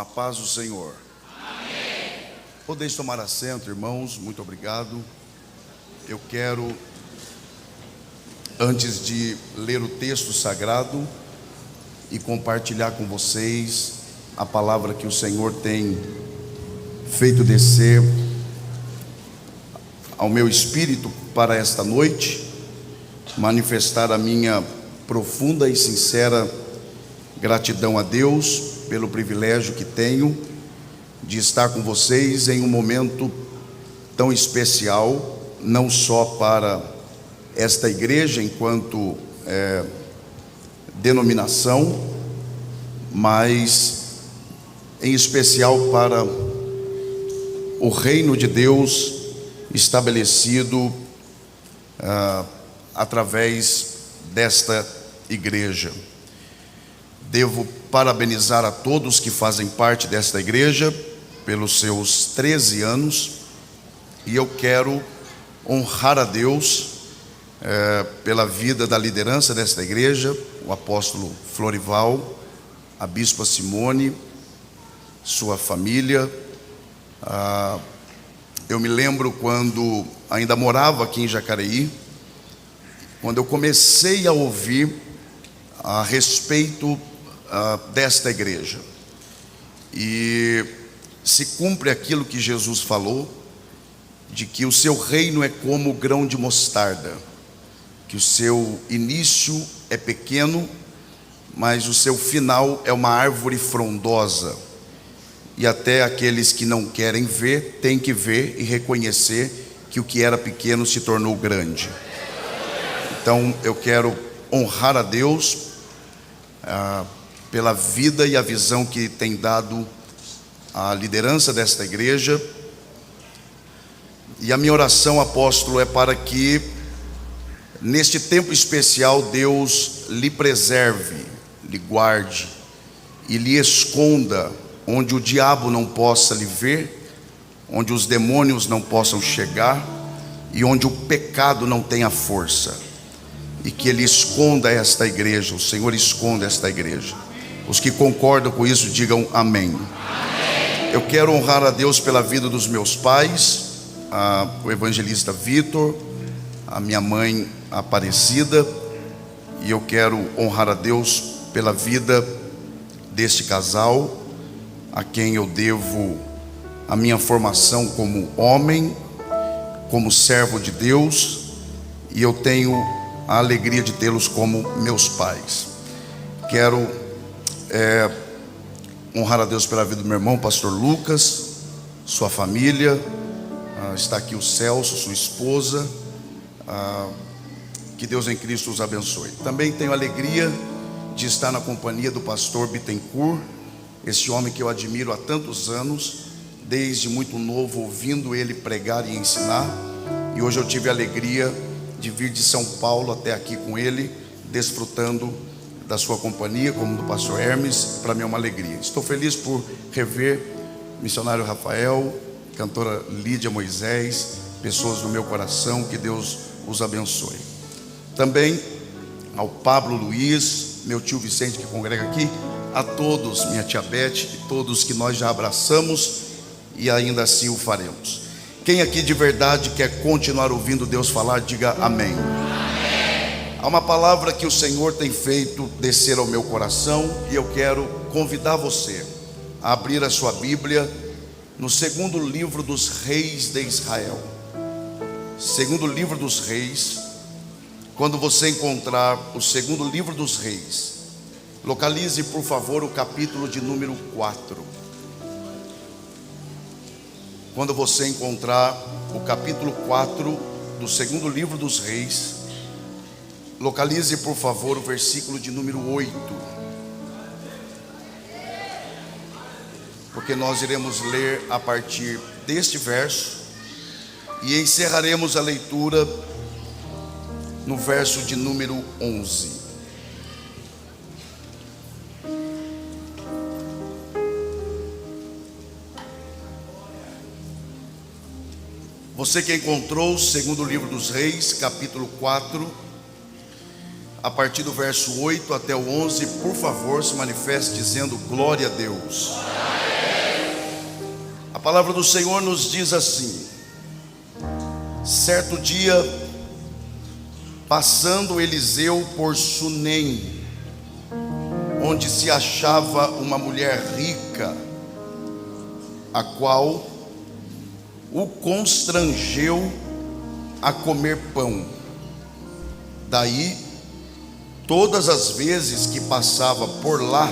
A paz do Senhor. Amém. Podeis tomar assento, irmãos, muito obrigado. Eu quero, antes de ler o texto sagrado e compartilhar com vocês a palavra que o Senhor tem feito descer ao meu espírito para esta noite, manifestar a minha profunda e sincera gratidão a Deus pelo privilégio que tenho de estar com vocês em um momento tão especial, não só para esta igreja enquanto denominação, mas em especial para o reino de Deus estabelecido através desta igreja. Devo parabenizar a todos que fazem parte desta igreja pelos seus 13 anos, e eu quero honrar a Deus pela vida da liderança desta igreja, o apóstolo Florival, a bispa Simone, sua família. Eu me lembro quando ainda morava aqui em Jacareí, quando eu comecei a ouvir a respeito desta igreja, e se cumpre aquilo que Jesus falou, de que o seu reino é como o grão de mostarda, que o seu início é pequeno, mas o seu final é uma árvore frondosa, e até aqueles que não querem ver, têm que ver e reconhecer que o que era pequeno se tornou grande. Então eu quero honrar a Deus pela vida e a visão que tem dado a liderança desta igreja. E a minha oração, apóstolo, é para que neste tempo especial Deus lhe preserve, lhe guarde e lhe esconda onde o diabo não possa lhe ver, onde os demônios não possam chegar e onde o pecado não tenha força, e que ele esconda esta igreja, o Senhor esconda esta igreja. Os que concordam com isso, digam amém. Amém. Eu quero honrar a Deus pela vida dos meus pais, o evangelista Vitor, a minha mãe Aparecida, e eu quero honrar a Deus pela vida deste casal, a quem eu devo a minha formação como homem, como servo de Deus, e eu tenho a alegria de tê-los como meus pais. Quero honrar a Deus pela vida do meu irmão, pastor Lucas, sua família. Está aqui o Celso, sua esposa. Que Deus em Cristo os abençoe. Também tenho a alegria de estar na companhia do pastor Bittencourt, esse homem que eu admiro há tantos anos, desde muito novo, ouvindo ele pregar e ensinar. E hoje eu tive a alegria de vir de São Paulo até aqui com ele, desfrutando da sua companhia, como do pastor Hermes. Para mim é uma alegria. Estou feliz por rever missionário Rafael, cantora Lídia Moisés, pessoas do meu coração. Que Deus os abençoe. Também ao Pablo Luiz, meu tio Vicente que congrega aqui, a todos, minha tia Beth, e todos que nós já abraçamos e ainda assim o faremos. Quem aqui de verdade quer continuar ouvindo Deus falar, diga amém. Amém. Há uma palavra que o Senhor tem feito descer ao meu coração, e eu quero convidar você a abrir a sua Bíblia no segundo livro dos reis de Israel. Segundo livro dos reis. Quando você encontrar o segundo livro dos reis, localize por favor o capítulo de número 4. Quando você encontrar o capítulo 4 do segundo livro dos reis, localize por favor o versículo de número 8. Porque nós iremos ler a partir deste verso e encerraremos a leitura no verso de número 11. Você que encontrou o segundo livro dos reis, capítulo 4, a partir do verso 8 até o 11, por favor, se manifeste dizendo glória a Deus. Glória a Deus. A palavra do Senhor nos diz assim: certo dia, passando Eliseu por Sunem, onde se achava uma mulher rica, a qual o constrangeu a comer pão. Daí, todas as vezes que passava por lá,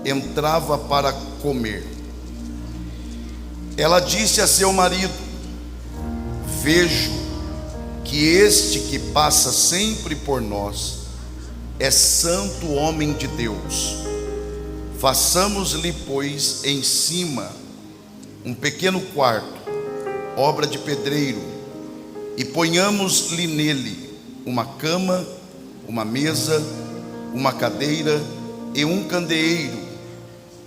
entrava para comer. Ela disse a seu marido: vejo que este que passa sempre por nós é santo homem de Deus. Façamos-lhe, pois, em cima um pequeno quarto, obra de pedreiro, e ponhamos-lhe nele uma cama, uma mesa, uma cadeira e um candeeiro.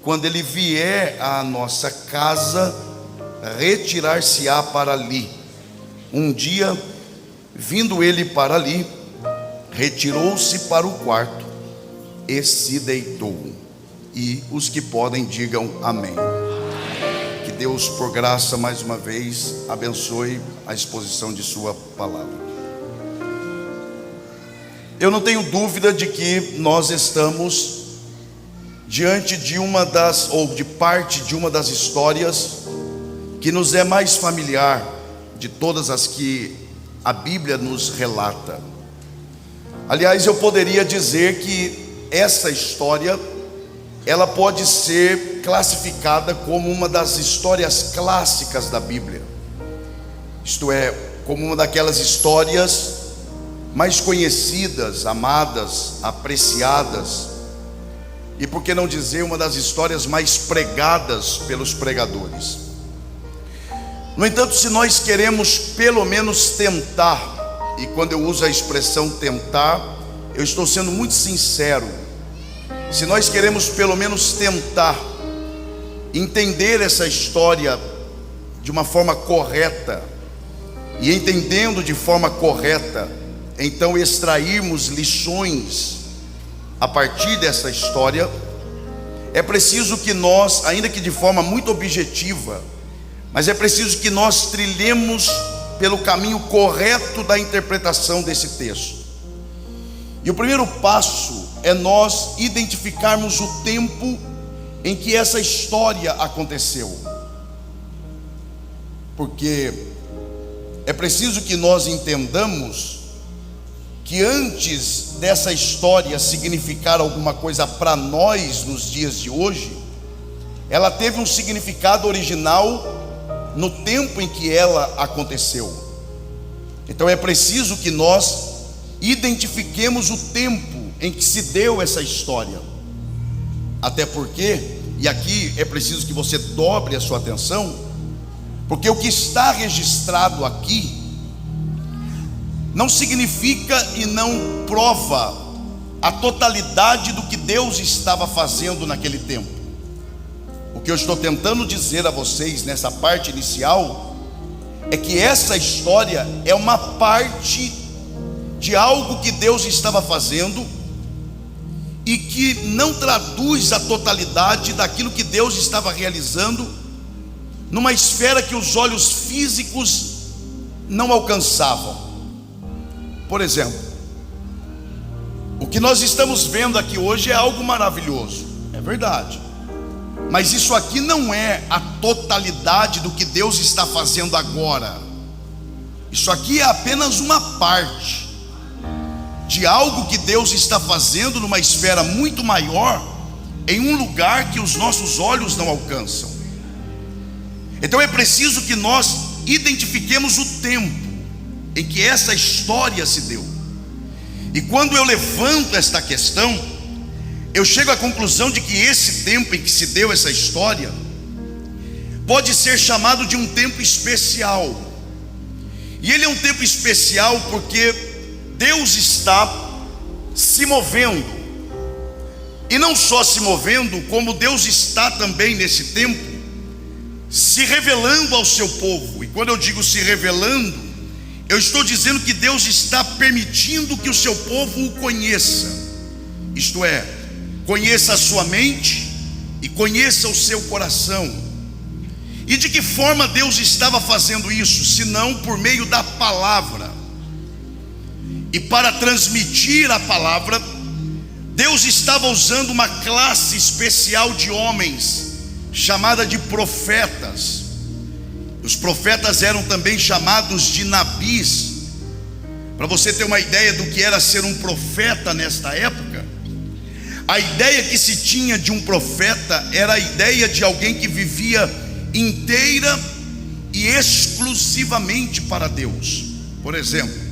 Quando ele vier à nossa casa, retirar-se-á para ali. Um dia, vindo ele para ali, retirou-se para o quarto e se deitou. E os que podem digam amém. Que Deus, por graça, mais uma vez, abençoe a exposição de sua palavra. Eu não tenho dúvida de que nós estamos diante de parte de uma das histórias que nos é mais familiar de todas as que a Bíblia nos relata. Aliás, eu poderia dizer que essa história, ela pode ser classificada como uma das histórias clássicas da Bíblia. Isto é, como uma daquelas histórias mais conhecidas, amadas, apreciadas, e por que não dizer uma das histórias mais pregadas pelos pregadores. No entanto, se nós queremos pelo menos tentar, e quando eu uso a expressão tentar, eu estou sendo muito sincero, se nós queremos pelo menos tentar entender essa história de uma forma correta, e entendendo de forma correta, então extrairmos lições a partir dessa história, é preciso que nós, ainda que de forma muito objetiva, mas é preciso que nós trilhemos pelo caminho correto da interpretação desse texto. E o primeiro passo é nós identificarmos o tempo em que essa história aconteceu. Porque é preciso que nós entendamos que antes dessa história significar alguma coisa para nós nos dias de hoje, ela teve um significado original no tempo em que ela aconteceu. Então é preciso que nós identifiquemos o tempo em que se deu essa história. Até porque, e aqui é preciso que você dobre a sua atenção, porque o que está registrado aqui não significa e não prova a totalidade do que Deus estava fazendo naquele tempo. O que eu estou tentando dizer a vocês nessa parte inicial é que essa história é uma parte de algo que Deus estava fazendo e que não traduz a totalidade daquilo que Deus estava realizando numa esfera que os olhos físicos não alcançavam. Por exemplo, o que nós estamos vendo aqui hoje é algo maravilhoso, é verdade, mas isso aqui não é a totalidade do que Deus está fazendo agora. Isso aqui é apenas uma parte de algo que Deus está fazendo numa esfera muito maior, em um lugar que os nossos olhos não alcançam. Então é preciso que nós identifiquemos o tempo em que essa história se deu. E quando eu levanto esta questão, eu chego à conclusão de que esse tempo em que se deu essa história pode ser chamado de um tempo especial. E ele é um tempo especial porque Deus está se movendo. E não só se movendo, como Deus está também nesse tempo se revelando ao seu povo. E quando eu digo se revelando, eu estou dizendo que Deus está permitindo que o seu povo o conheça. Isto é, conheça a sua mente e conheça o seu coração. E de que forma Deus estava fazendo isso, se não por meio da palavra? E para transmitir a palavra, Deus estava usando uma classe especial de homens, chamada de profetas. Os profetas eram também chamados de nabis. Para você ter uma ideia do que era ser um profeta nesta época, a ideia que se tinha de um profeta era a ideia de alguém que vivia inteira e exclusivamente para Deus. Por exemplo,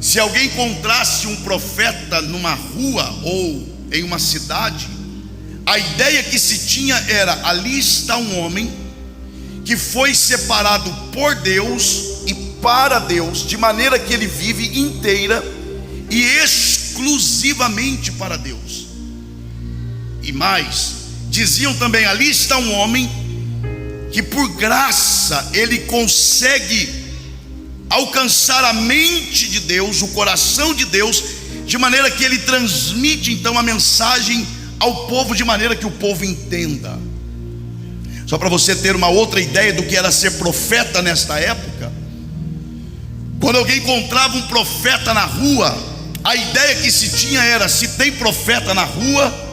se alguém encontrasse um profeta numa rua ou em uma cidade, a ideia que se tinha era: ali está um homem que foi separado por Deus e para Deus, de maneira que ele vive inteira e exclusivamente para Deus. E mais, diziam também: ali está um homem que por graça ele consegue alcançar a mente de Deus, o coração de Deus, de maneira que ele transmite então a mensagem ao povo, de maneira que o povo entenda. Só para você ter uma outra ideia do que era ser profeta nesta época, quando alguém encontrava um profeta na rua, a ideia que se tinha era: se tem profeta na rua,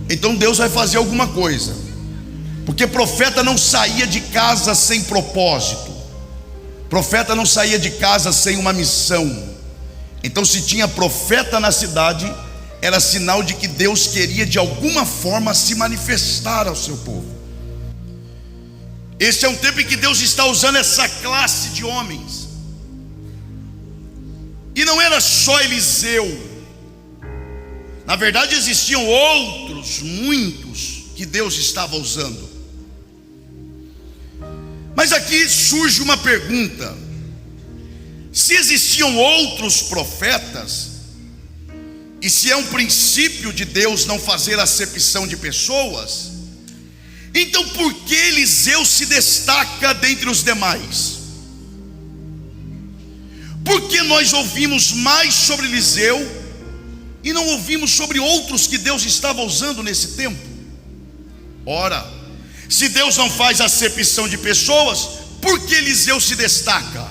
então Deus vai fazer alguma coisa, porque profeta não saía de casa sem propósito, profeta não saía de casa sem uma missão. Então, se tinha profeta na cidade, era sinal de que Deus queria de alguma forma se manifestar ao seu povo. Esse é um tempo em que Deus está usando essa classe de homens. E não era só Eliseu. Na verdade existiam outros, muitos, que Deus estava usando. Mas aqui surge uma pergunta: se existiam outros profetas, e se é um princípio de Deus não fazer acepção de pessoas, então por que Eliseu se destaca dentre os demais? Por que nós ouvimos mais sobre Eliseu e não ouvimos sobre outros que Deus estava usando nesse tempo? Ora, se Deus não faz acepção de pessoas, por que Eliseu se destaca?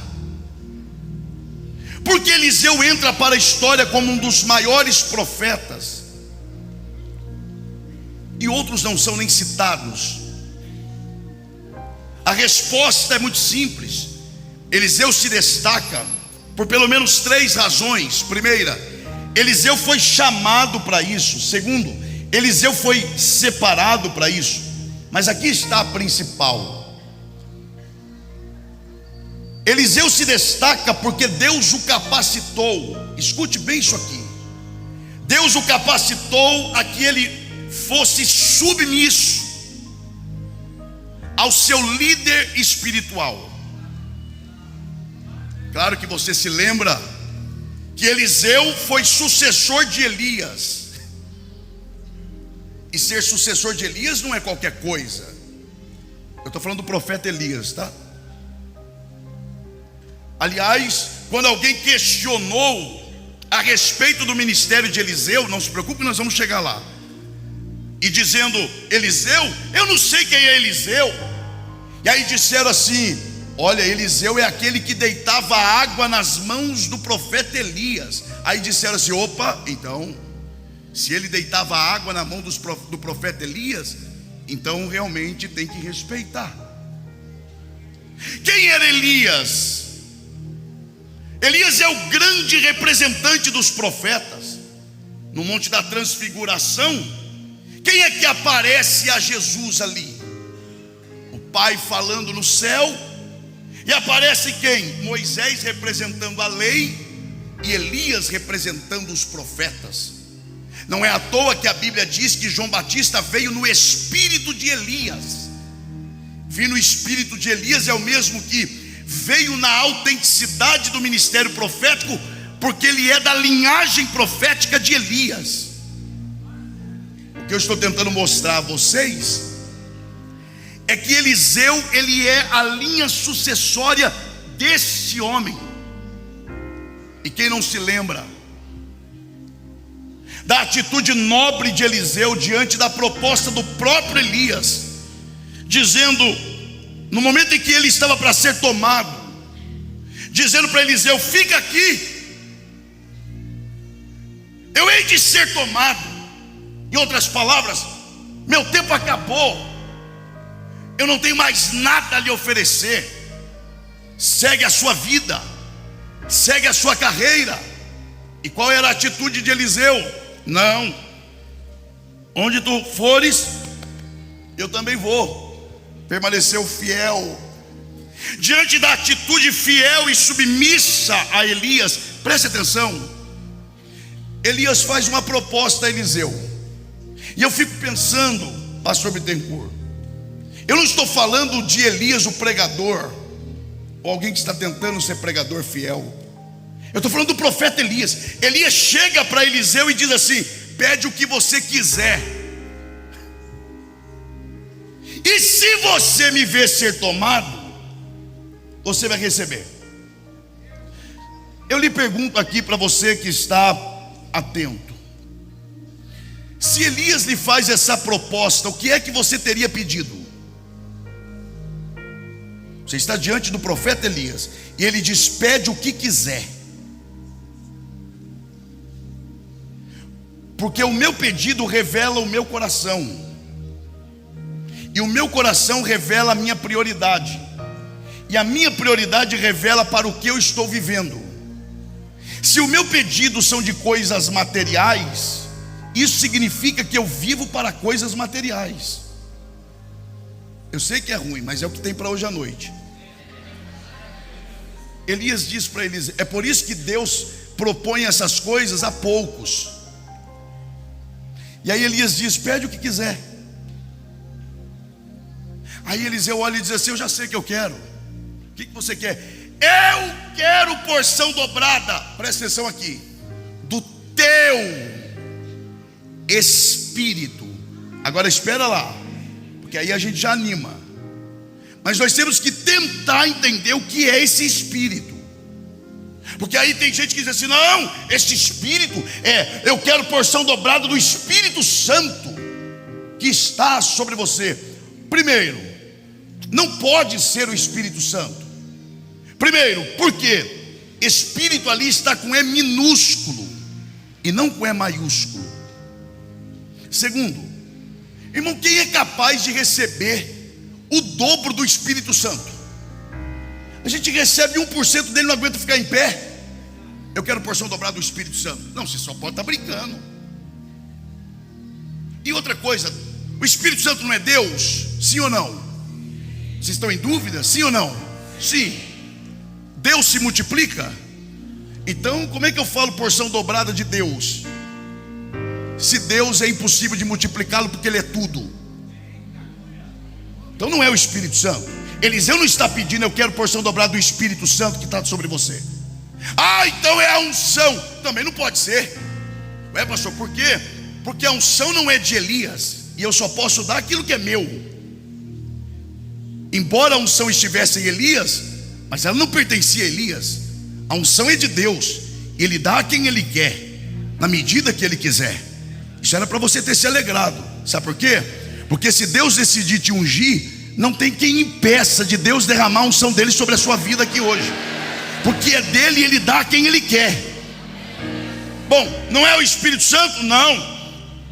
Porque Eliseu entra para a história como um dos maiores profetas, e outros não são nem citados. A resposta é muito simples: Eliseu se destaca por pelo menos 3 razões. Primeira, Eliseu foi chamado para isso. Segundo, Eliseu foi separado para isso. Mas aqui está a principal: Eliseu se destaca porque Deus o capacitou. Escute bem isso aqui: Deus o capacitou a que ele fosse submisso ao seu líder espiritual. Claro que você se lembra que Eliseu foi sucessor de Elias. E ser sucessor de Elias não é qualquer coisa. Eu estou falando do profeta Elias, tá? Aliás, quando alguém questionou a respeito do ministério de Eliseu, não se preocupe, nós vamos chegar lá, e dizendo: Eliseu, eu não sei quem é Eliseu. E aí disseram assim: olha, Eliseu é aquele que deitava água nas mãos do profeta Elias. Aí disseram assim: opa, então, se ele deitava água na mão do profeta Elias, então realmente tem que respeitar. Quem era Elias? Elias é o grande representante dos profetas. No Monte da Transfiguração, quem é que aparece a Jesus ali? O Pai falando no céu. E aparece quem? Moisés representando a lei e Elias representando os profetas. Não é à toa que a Bíblia diz que João Batista veio no espírito de Elias. Vir no espírito de Elias é o mesmo que veio na autenticidade do ministério profético, porque ele é da linhagem profética de Elias. O que eu estou tentando mostrar a vocês é que Eliseu, ele é a linha sucessória desse homem. E quem não se lembra da atitude nobre de Eliseu diante da proposta do próprio Elias, dizendo: no momento em que ele estava para ser tomado, dizendo para Eliseu: fica aqui, eu hei de ser tomado. Em outras palavras, meu tempo acabou, eu não tenho mais nada a lhe oferecer. Segue a sua vida, segue a sua carreira. E qual era a atitude de Eliseu? Não, onde tu fores, eu também vou. Permaneceu fiel. Diante da atitude fiel e submissa a Elias, preste atenção, Elias faz uma proposta a Eliseu. E eu fico pensando, pastor Bittencourt, eu não estou falando de Elias o pregador, ou alguém que está tentando ser pregador fiel. Eu estou falando do profeta Elias. Elias chega para Eliseu e diz assim: pede o que você quiser, e se você me ver ser tomado, você vai receber. Eu lhe pergunto aqui para você que está atento: se Elias lhe faz essa proposta, o que é que você teria pedido? Você está diante do profeta Elias e ele diz: pede o que quiser, porque o meu pedido revela o meu coração, e o meu coração revela a minha prioridade, e a minha prioridade revela para o que eu estou vivendo. Se o meu pedido são de coisas materiais, isso significa que eu vivo para coisas materiais. Eu sei que é ruim, mas é o que tem para hoje à noite. Elias diz para Eliseu, é por isso que Deus propõe essas coisas a poucos. E aí Elias diz: pede o que quiser. Aí Eliseu olha e diz assim: eu já sei o que eu quero. O que você quer? Eu quero porção dobrada, presta atenção aqui, do teu espírito. Agora espera lá, porque aí a gente já anima. Mas nós temos que tentar entender o que é esse espírito, porque aí tem gente que diz assim: não, esse espírito eu quero porção dobrada do Espírito Santo que está sobre você. Primeiro, não pode ser o Espírito Santo. Primeiro, porque espírito ali está com E minúsculo e não com E maiúsculo. Segundo, irmão, quem é capaz de receber o dobro do Espírito Santo? A gente recebe 1% dele, não aguenta ficar em pé. Eu quero porção dobrada do Espírito Santo. Não, você só pode estar brincando. E outra coisa, o Espírito Santo não é Deus? Sim ou não? Vocês estão em dúvida? Sim ou não? Sim. Deus se multiplica? Então como é que eu falo porção dobrada de Deus, se Deus é impossível de multiplicá-lo, porque Ele é tudo? Então não é o Espírito Santo. Eliseu não está pedindo: eu quero porção dobrada do Espírito Santo que está sobre você. Ah, então é a unção. Também não pode ser. Ué, pastor, por quê? Porque a unção não é de Elias, e eu só posso dar aquilo que é meu. Embora a unção estivesse em Elias, mas ela não pertencia a Elias. A unção é de Deus, Ele dá a quem Ele quer, na medida que Ele quiser. Isso era para você ter se alegrado. Sabe por quê? Porque se Deus decidir te ungir, não tem quem impeça de Deus derramar a unção dele sobre a sua vida aqui hoje, porque é dele e Ele dá a quem Ele quer. Bom, não é o Espírito Santo? Não.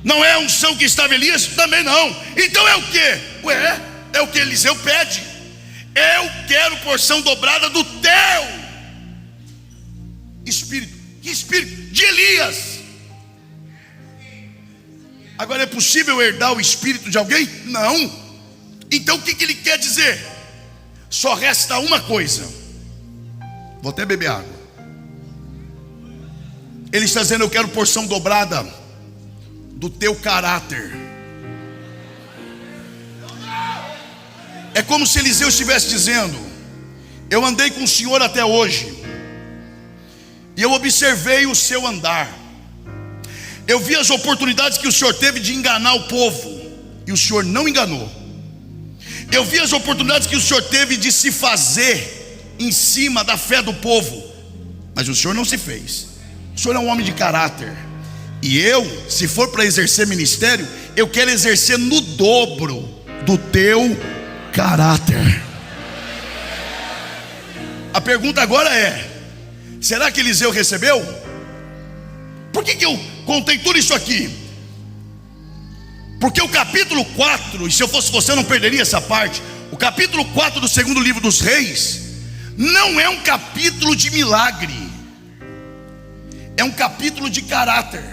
Não é a unção que estava em Elias? Também não. Então é o que? Ué, é o que Eliseu pede: eu quero porção dobrada do teu espírito. Que espírito? De Elias. Agora, é possível herdar o espírito de alguém? Não. Então o que ele quer dizer? Só resta uma coisa. Vou até beber água. Ele está dizendo: eu quero porção dobrada do teu caráter. É como se Eliseu estivesse dizendo: eu andei com o Senhor até hoje, e eu observei o seu andar. Eu vi as oportunidades que o Senhor teve de enganar o povo, e o Senhor não enganou. Eu vi as oportunidades que o Senhor teve de se fazer em cima da fé do povo, mas o Senhor não se fez. O Senhor é um homem de caráter. E eu, se for para exercer ministério, eu quero exercer no dobro do teu caráter. A pergunta agora é: será que Eliseu recebeu? Por que eu contei tudo isso aqui? Porque o capítulo 4, e se eu fosse você eu não perderia essa parte, o capítulo 4 do segundo livro dos Reis não é um capítulo de milagre, é um capítulo de caráter.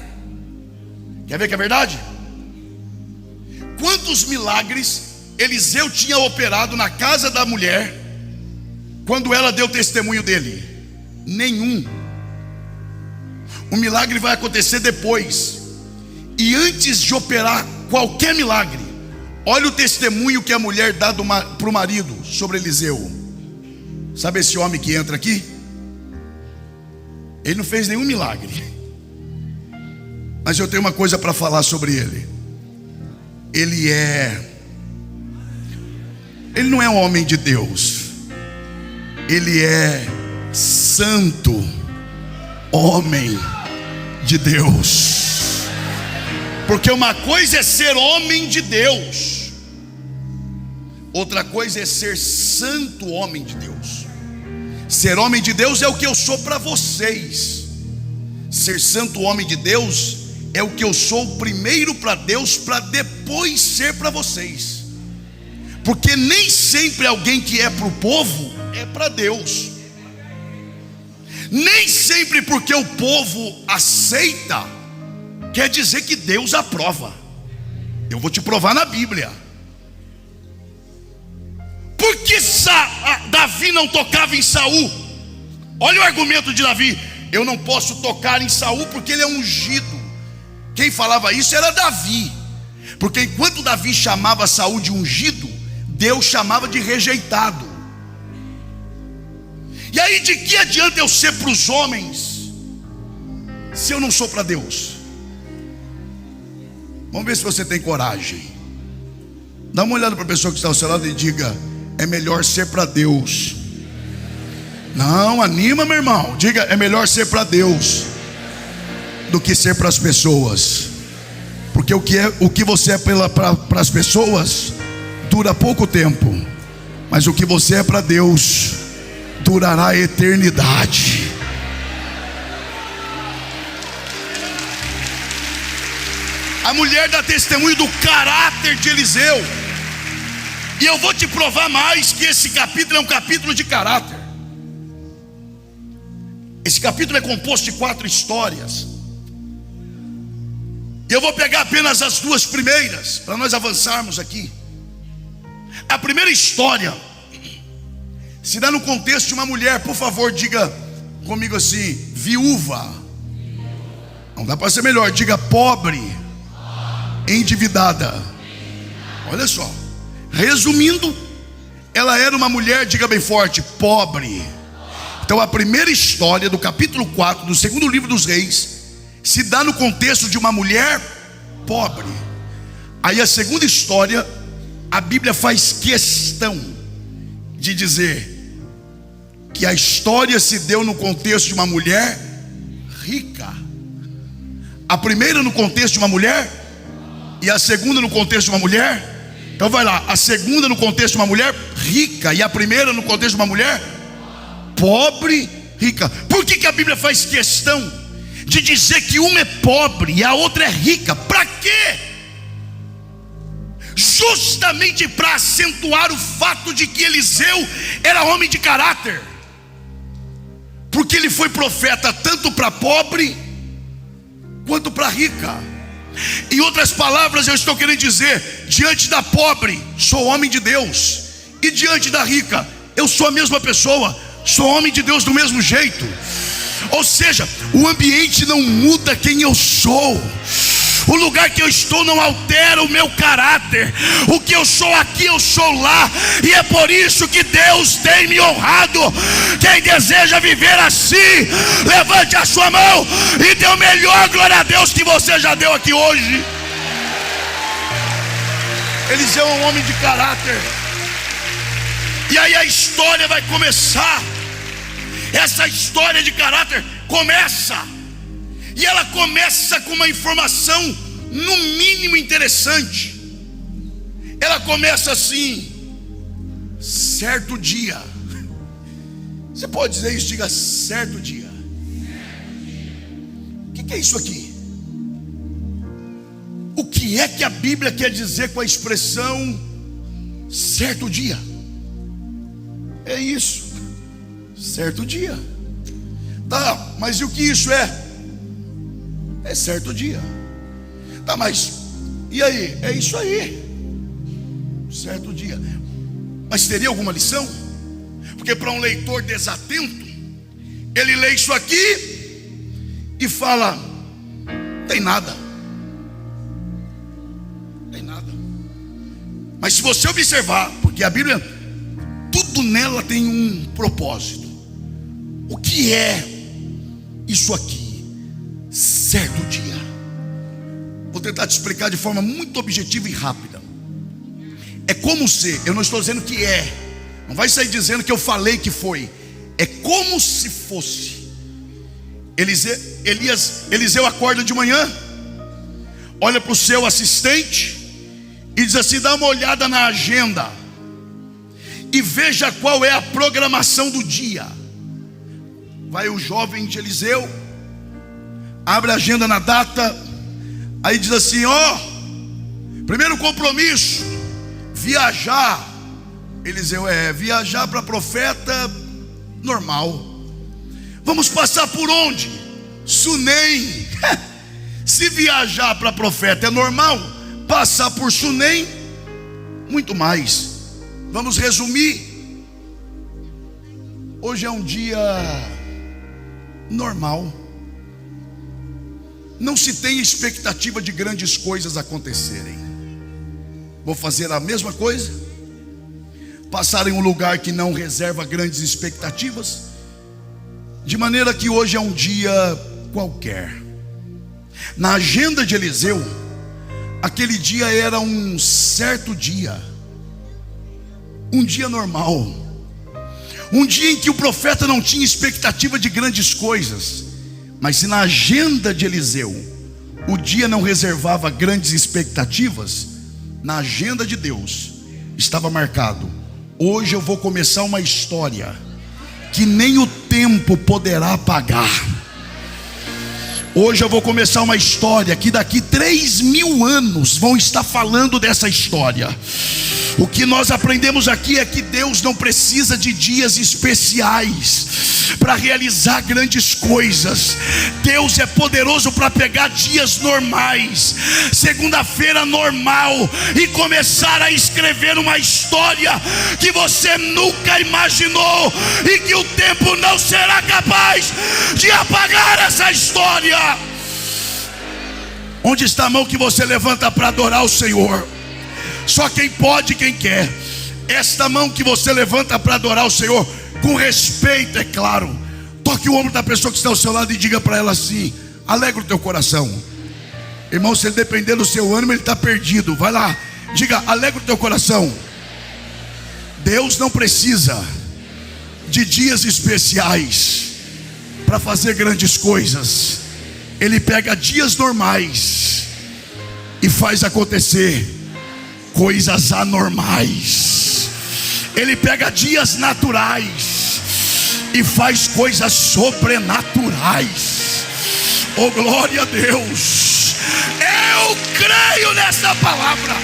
Quer ver que é verdade? Quantos milagres Eliseu tinha operado na casa da mulher quando ela deu testemunho dele? Nenhum. O milagre vai acontecer depois. E antes de operar qualquer milagre, olha o testemunho que a mulher dá para o marido sobre Eliseu. Sabe esse homem que entra aqui? Ele não fez nenhum milagre, mas eu tenho uma coisa para falar sobre ele. Ele não é um homem de Deus, ele é santo homem de Deus. Porque uma coisa é ser homem de Deus, outra coisa é ser santo homem de Deus. Ser homem de Deus é o que eu sou para vocês. Ser santo homem de Deus é o que eu sou primeiro para Deus, para depois ser para vocês. Porque nem sempre alguém que é para o povo é para Deus. Nem sempre porque o povo aceita quer dizer que Deus aprova. Eu vou te provar na Bíblia. Por que Davi não tocava em Saul? Olha o argumento de Davi: eu não posso tocar em Saul porque ele é ungido. Quem falava isso era Davi, porque enquanto Davi chamava Saul de ungido, Deus chamava de rejeitado. E aí, de que adianta eu ser para os homens se eu não sou para Deus? Vamos ver se você tem coragem. Dá uma olhada para a pessoa que está ao seu lado e diga: é melhor ser para Deus. Não, anima, meu irmão. Diga: é melhor ser para Deus do que ser para as pessoas. Porque o que você é para as pessoas dura pouco tempo, mas o que você é para Deus durará a eternidade. A mulher dá testemunho do caráter de Eliseu. E eu vou te provar mais que esse capítulo é um capítulo de caráter. Esse capítulo é composto de 4 histórias. E eu vou pegar apenas as 2 primeiras, para nós avançarmos aqui. A primeira história se dá no contexto de uma mulher. Por favor, diga comigo assim: viúva. Não dá para ser melhor, diga pobre, endividada. Olha só, resumindo, ela era uma mulher, diga bem forte, pobre. Então a primeira história do capítulo 4 do segundo livro dos Reis se dá no contexto de uma mulher pobre. Aí a segunda história, a Bíblia faz questão de dizer que a história se deu no contexto de uma mulher rica. A primeira no contexto de uma mulher, e a segunda no contexto de uma mulher. Então vai lá, a segunda no contexto de uma mulher rica, e a primeira no contexto de uma mulher pobre, rica. Por que a Bíblia faz questão de dizer que uma é pobre e a outra é rica? Para quê? Justamente para acentuar o fato de que Eliseu era homem de caráter, porque ele foi profeta tanto para pobre quanto para rica. Em outras palavras, eu estou querendo dizer: diante da pobre, sou homem de Deus, e diante da rica, eu sou a mesma pessoa, sou homem de Deus do mesmo jeito. Ou seja, o ambiente não muda quem eu sou, o lugar que eu estou não altera o meu caráter. O que eu sou aqui, eu sou lá, e é por isso que Deus tem me honrado. Quem deseja viver assim, levante a sua mão e dê o melhor glória a Deus que você já deu aqui hoje. Eliseu é um homem de caráter. E aí a história vai começar. Essa história de caráter começa, e ela começa com uma informação no mínimo interessante. Ela começa assim: certo dia Você pode dizer isso? Diga: certo dia. O que é isso aqui? O que é que a Bíblia quer dizer com a expressão certo dia? É isso, certo dia. Tá, mas e o que isso é? É certo dia. Tá, mas e aí? É isso aí, certo dia. Mas teria alguma lição? Porque para um leitor desatento, ele lê isso aqui e fala: tem nada. Tem nada. Mas se você observar, porque a Bíblia, tudo nela tem um propósito. O que é isso aqui? Certo dia. Vou tentar te explicar de forma muito objetiva e rápida. É como se, eu não estou dizendo que é, não vai sair dizendo que eu falei que foi. É como se fosse. Eliseu acorda de manhã, olha para o seu assistente e diz assim: dá uma olhada na agenda e veja qual é a programação do dia. Vai o jovem de Eliseu, abre a agenda na data, aí diz assim: primeiro compromisso, viajar. Eliseu: viajar para profeta, normal. Vamos passar por onde? Sunem. Se viajar para profeta é normal, passar por Sunem, muito mais. Vamos resumir. Hoje é um dia normal. Não se tem expectativa de grandes coisas acontecerem. Vou fazer a mesma coisa, passar em um lugar que não reserva grandes expectativas, de maneira que hoje é um dia qualquer. Na agenda de Eliseu, aquele dia era um certo dia, um dia normal, um dia em que o profeta não tinha expectativa de grandes coisas. Mas se na agenda de Eliseu o dia não reservava grandes expectativas, na agenda de Deus estava marcado: hoje eu vou começar uma história que nem o tempo poderá apagar. Hoje eu vou começar uma história que daqui 3.000 anos vão estar falando dessa história. O que nós aprendemos aqui é que Deus não precisa de dias especiais para realizar grandes coisas. Deus é poderoso para pegar dias normais, segunda-feira normal, e começar a escrever uma história que você nunca imaginou e que o tempo não será capaz de apagar essa história. Onde está a mão que você levanta para adorar o Senhor? Só quem pode, quem quer. Esta mão que você levanta para adorar o Senhor, com respeito, é claro. Toque o ombro da pessoa que está ao seu lado e diga para ela assim: alegra o teu coração. Irmão, se ele depender do seu ânimo, ele está perdido. Vai lá, diga: alegra o teu coração. Deus não precisa de dias especiais para fazer grandes coisas. Ele pega dias normais e faz acontecer coisas anormais. Ele pega dias naturais e faz coisas sobrenaturais. Oh, glória a Deus! Eu creio nessa palavra.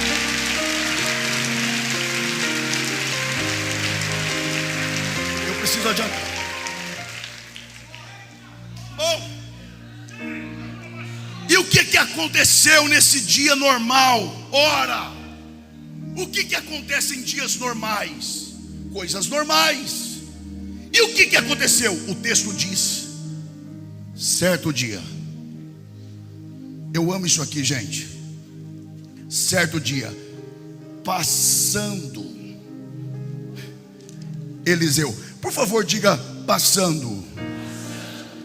Eu preciso adiantar. Bom, e o que aconteceu nesse dia normal? Ora, o que acontece em dias normais? Coisas normais. E o que aconteceu? O texto diz: certo dia. Eu amo isso aqui, gente. Certo dia, passando. Eliseu, por favor, diga: passando.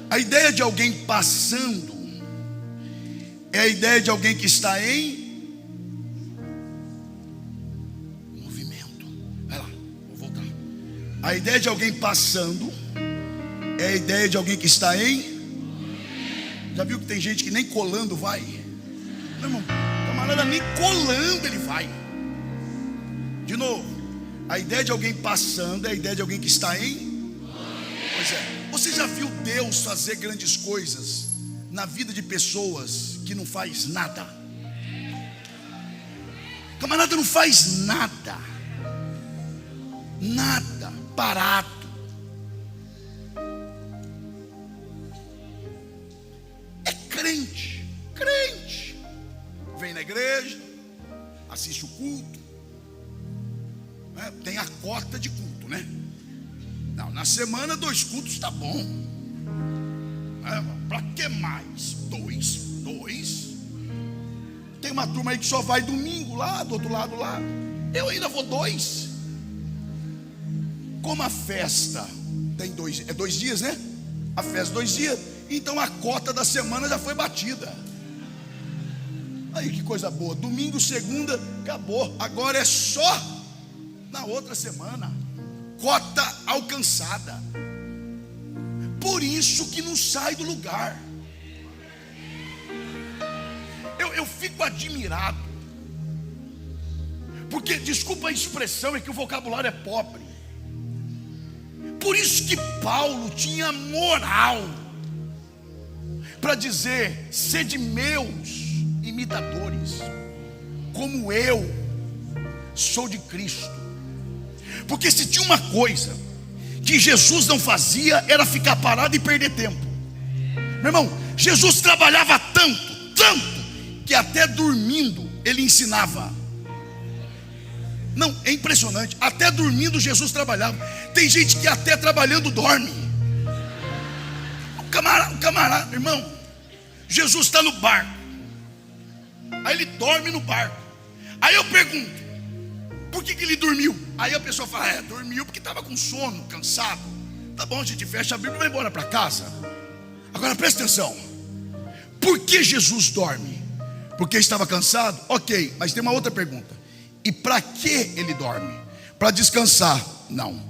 A ideia de alguém passando é a ideia de alguém que está em A ideia de alguém passando é a ideia de alguém que está em. Já viu que tem gente que nem colando vai? Não, irmão, camarada, nem colando ele vai. De novo, a ideia de alguém passando é a ideia de alguém que está em. Pois é, você já viu Deus fazer grandes coisas na vida de pessoas que não faz nada? Camarada não faz nada, nada, parado. É crente, vem na igreja, assiste o culto, né? Tem a cota de culto, né? Não, na semana 2 cultos está bom. Para que mais? 2. Tem uma turma aí que só vai domingo lá, do outro lado lá. Eu ainda vou 2. Como a festa tem 2 dias, né? A festa 2 dias. Então a cota da semana já foi batida. Aí que coisa boa. Domingo, segunda, acabou. Agora é só na outra semana. Cota alcançada. Por isso que não sai do lugar. Eu fico admirado, porque, desculpa a expressão, é que o vocabulário é pobre. Por isso que Paulo tinha moral para dizer: sede meus imitadores, como eu sou de Cristo. Porque se tinha uma coisa que Jesus não fazia, era ficar parado e perder tempo. Meu irmão, Jesus trabalhava tanto, que até dormindo ele ensinava. Não, é impressionante. Até dormindo Jesus trabalhava. Tem gente que até trabalhando dorme. O camarada, irmão, Jesus está no barco, aí ele dorme no barco. Aí eu pergunto: por que ele dormiu? Aí a pessoa fala: dormiu porque estava com sono, cansado. Tá bom, a gente fecha a Bíblia e vai embora para casa. Agora presta atenção. Por que Jesus dorme? Porque estava cansado? Ok, mas tem uma outra pergunta: e para que ele dorme? Para descansar? Não,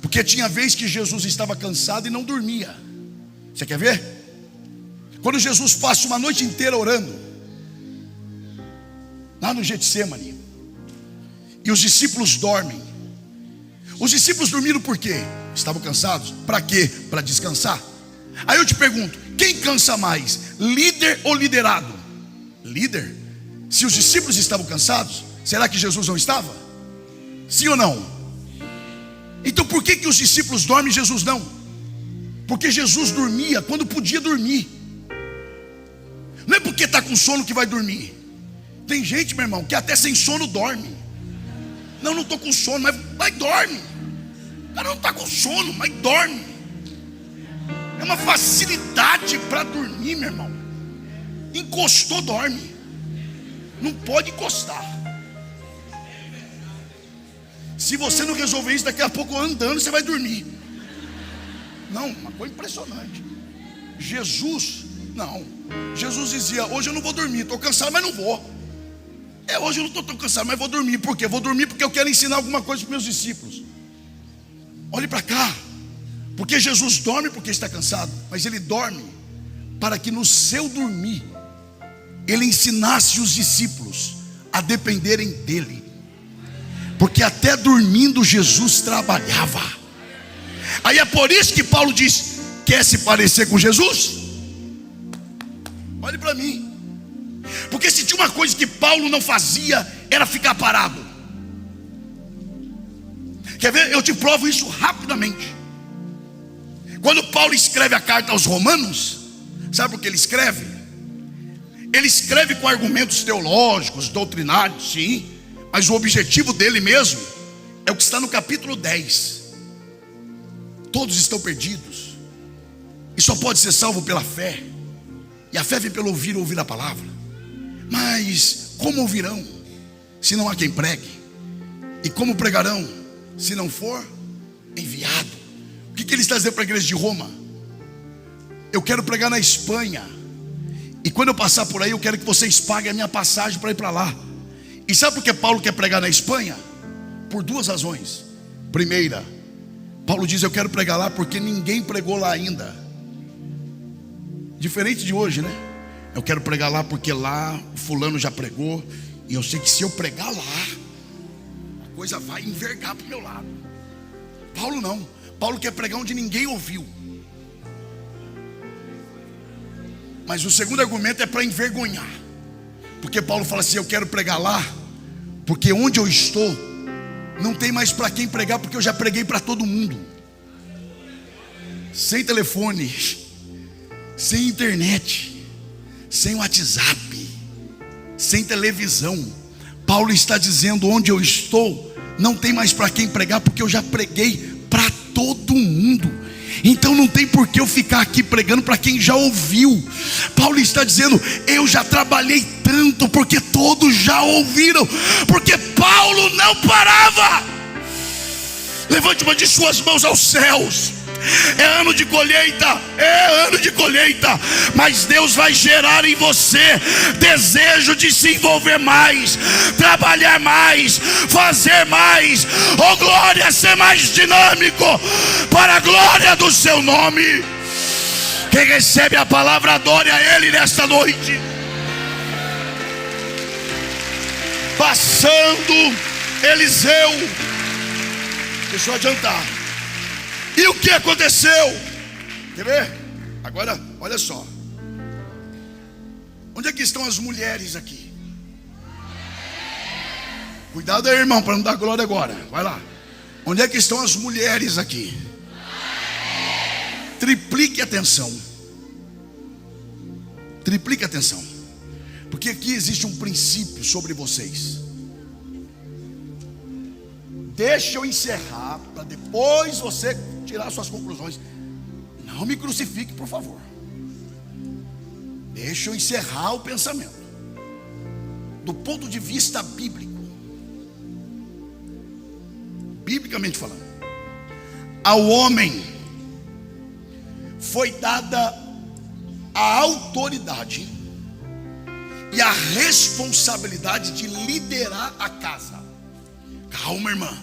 porque tinha vez que Jesus estava cansado e não dormia. Você quer ver? Quando Jesus passa uma noite inteira orando lá no Getsemane, e os discípulos dormem. Os discípulos dormiram por quê? Estavam cansados. Para quê? Para descansar. Aí eu te pergunto: quem cansa mais, líder ou liderado? Líder. Se os discípulos estavam cansados, será que Jesus não estava? Sim ou não? Então por que os discípulos dormem e Jesus não? Porque Jesus dormia quando podia dormir. Não é porque está com sono que vai dormir. Tem gente, meu irmão, que até sem sono dorme. Não estou com sono, mas dorme. O cara não está com sono, mas dorme. É uma facilidade para dormir, meu irmão. Encostou, dorme. Não pode encostar. Se você não resolver isso, daqui a pouco andando você vai dormir. Não, uma coisa impressionante. Jesus dizia: hoje eu não vou dormir, estou cansado, mas não vou. Hoje eu não estou tão cansado, mas vou dormir. Por quê? Vou dormir porque eu quero ensinar alguma coisa para os meus discípulos. Olhe para cá. Porque Jesus dorme porque está cansado, mas ele dorme para que no seu dormir ele ensinasse os discípulos a dependerem dele. Porque até dormindo Jesus trabalhava. Aí é por isso que Paulo diz: quer se parecer com Jesus? Olhe para mim. Porque se tinha uma coisa que Paulo não fazia, era ficar parado. Quer ver? Eu te provo isso rapidamente. Quando Paulo escreve a carta aos Romanos, sabe por que ele escreve? Ele escreve com argumentos teológicos, doutrinários, sim, mas o objetivo dele mesmo é o que está no capítulo 10. Todos estão perdidos e só pode ser salvo pela fé. E a fé vem pelo ouvir a palavra. Mas como ouvirão se não há quem pregue? E como pregarão se não for enviado? O que ele está dizendo para a igreja de Roma? Eu quero pregar na Espanha, e quando eu passar por aí, eu quero que vocês paguem a minha passagem para ir para lá. E sabe por que Paulo quer pregar na Espanha? Por 2 razões. Primeira, Paulo diz: eu quero pregar lá porque ninguém pregou lá ainda. Diferente de hoje, né? Eu quero pregar lá porque lá o fulano já pregou, e eu sei que se eu pregar lá, a coisa vai envergar para o meu lado. Paulo não. Paulo quer pregar onde ninguém ouviu. Mas o segundo argumento é para envergonhar. Porque Paulo fala assim: eu quero pregar lá, porque onde eu estou não tem mais para quem pregar, porque eu já preguei para todo mundo. Sem telefone, sem internet, sem WhatsApp, sem televisão. Paulo está dizendo: onde eu estou não tem mais para quem pregar, porque eu já preguei para todo mundo. Então não tem por que eu ficar aqui pregando para quem já ouviu. Paulo está dizendo: eu já trabalhei tanto, porque todos já ouviram. Porque Paulo não parava. Levante uma de suas mãos aos céus. É ano de colheita, mas Deus vai gerar em você desejo de se envolver mais, trabalhar mais, fazer mais, oh glória, ser mais dinâmico, para a glória do seu nome. Quem recebe a palavra, adore a Ele nesta noite. Passando Eliseu, deixa eu adiantar. E o que aconteceu? Quer ver? Agora, olha só. Onde é que estão as mulheres aqui? Cuidado aí, irmão, para não dar glória agora. Vai lá. Onde é que estão as mulheres aqui? Triplique a atenção. Triplique a atenção. Porque aqui existe um princípio sobre vocês. Deixa eu encerrar, para depois você tirar suas conclusões. Não me crucifique, por favor. Deixa eu encerrar o pensamento. Do ponto de vista bíblico, biblicamente falando, ao homem foi dada a autoridade e a responsabilidade de liderar a casa. Calma, irmã.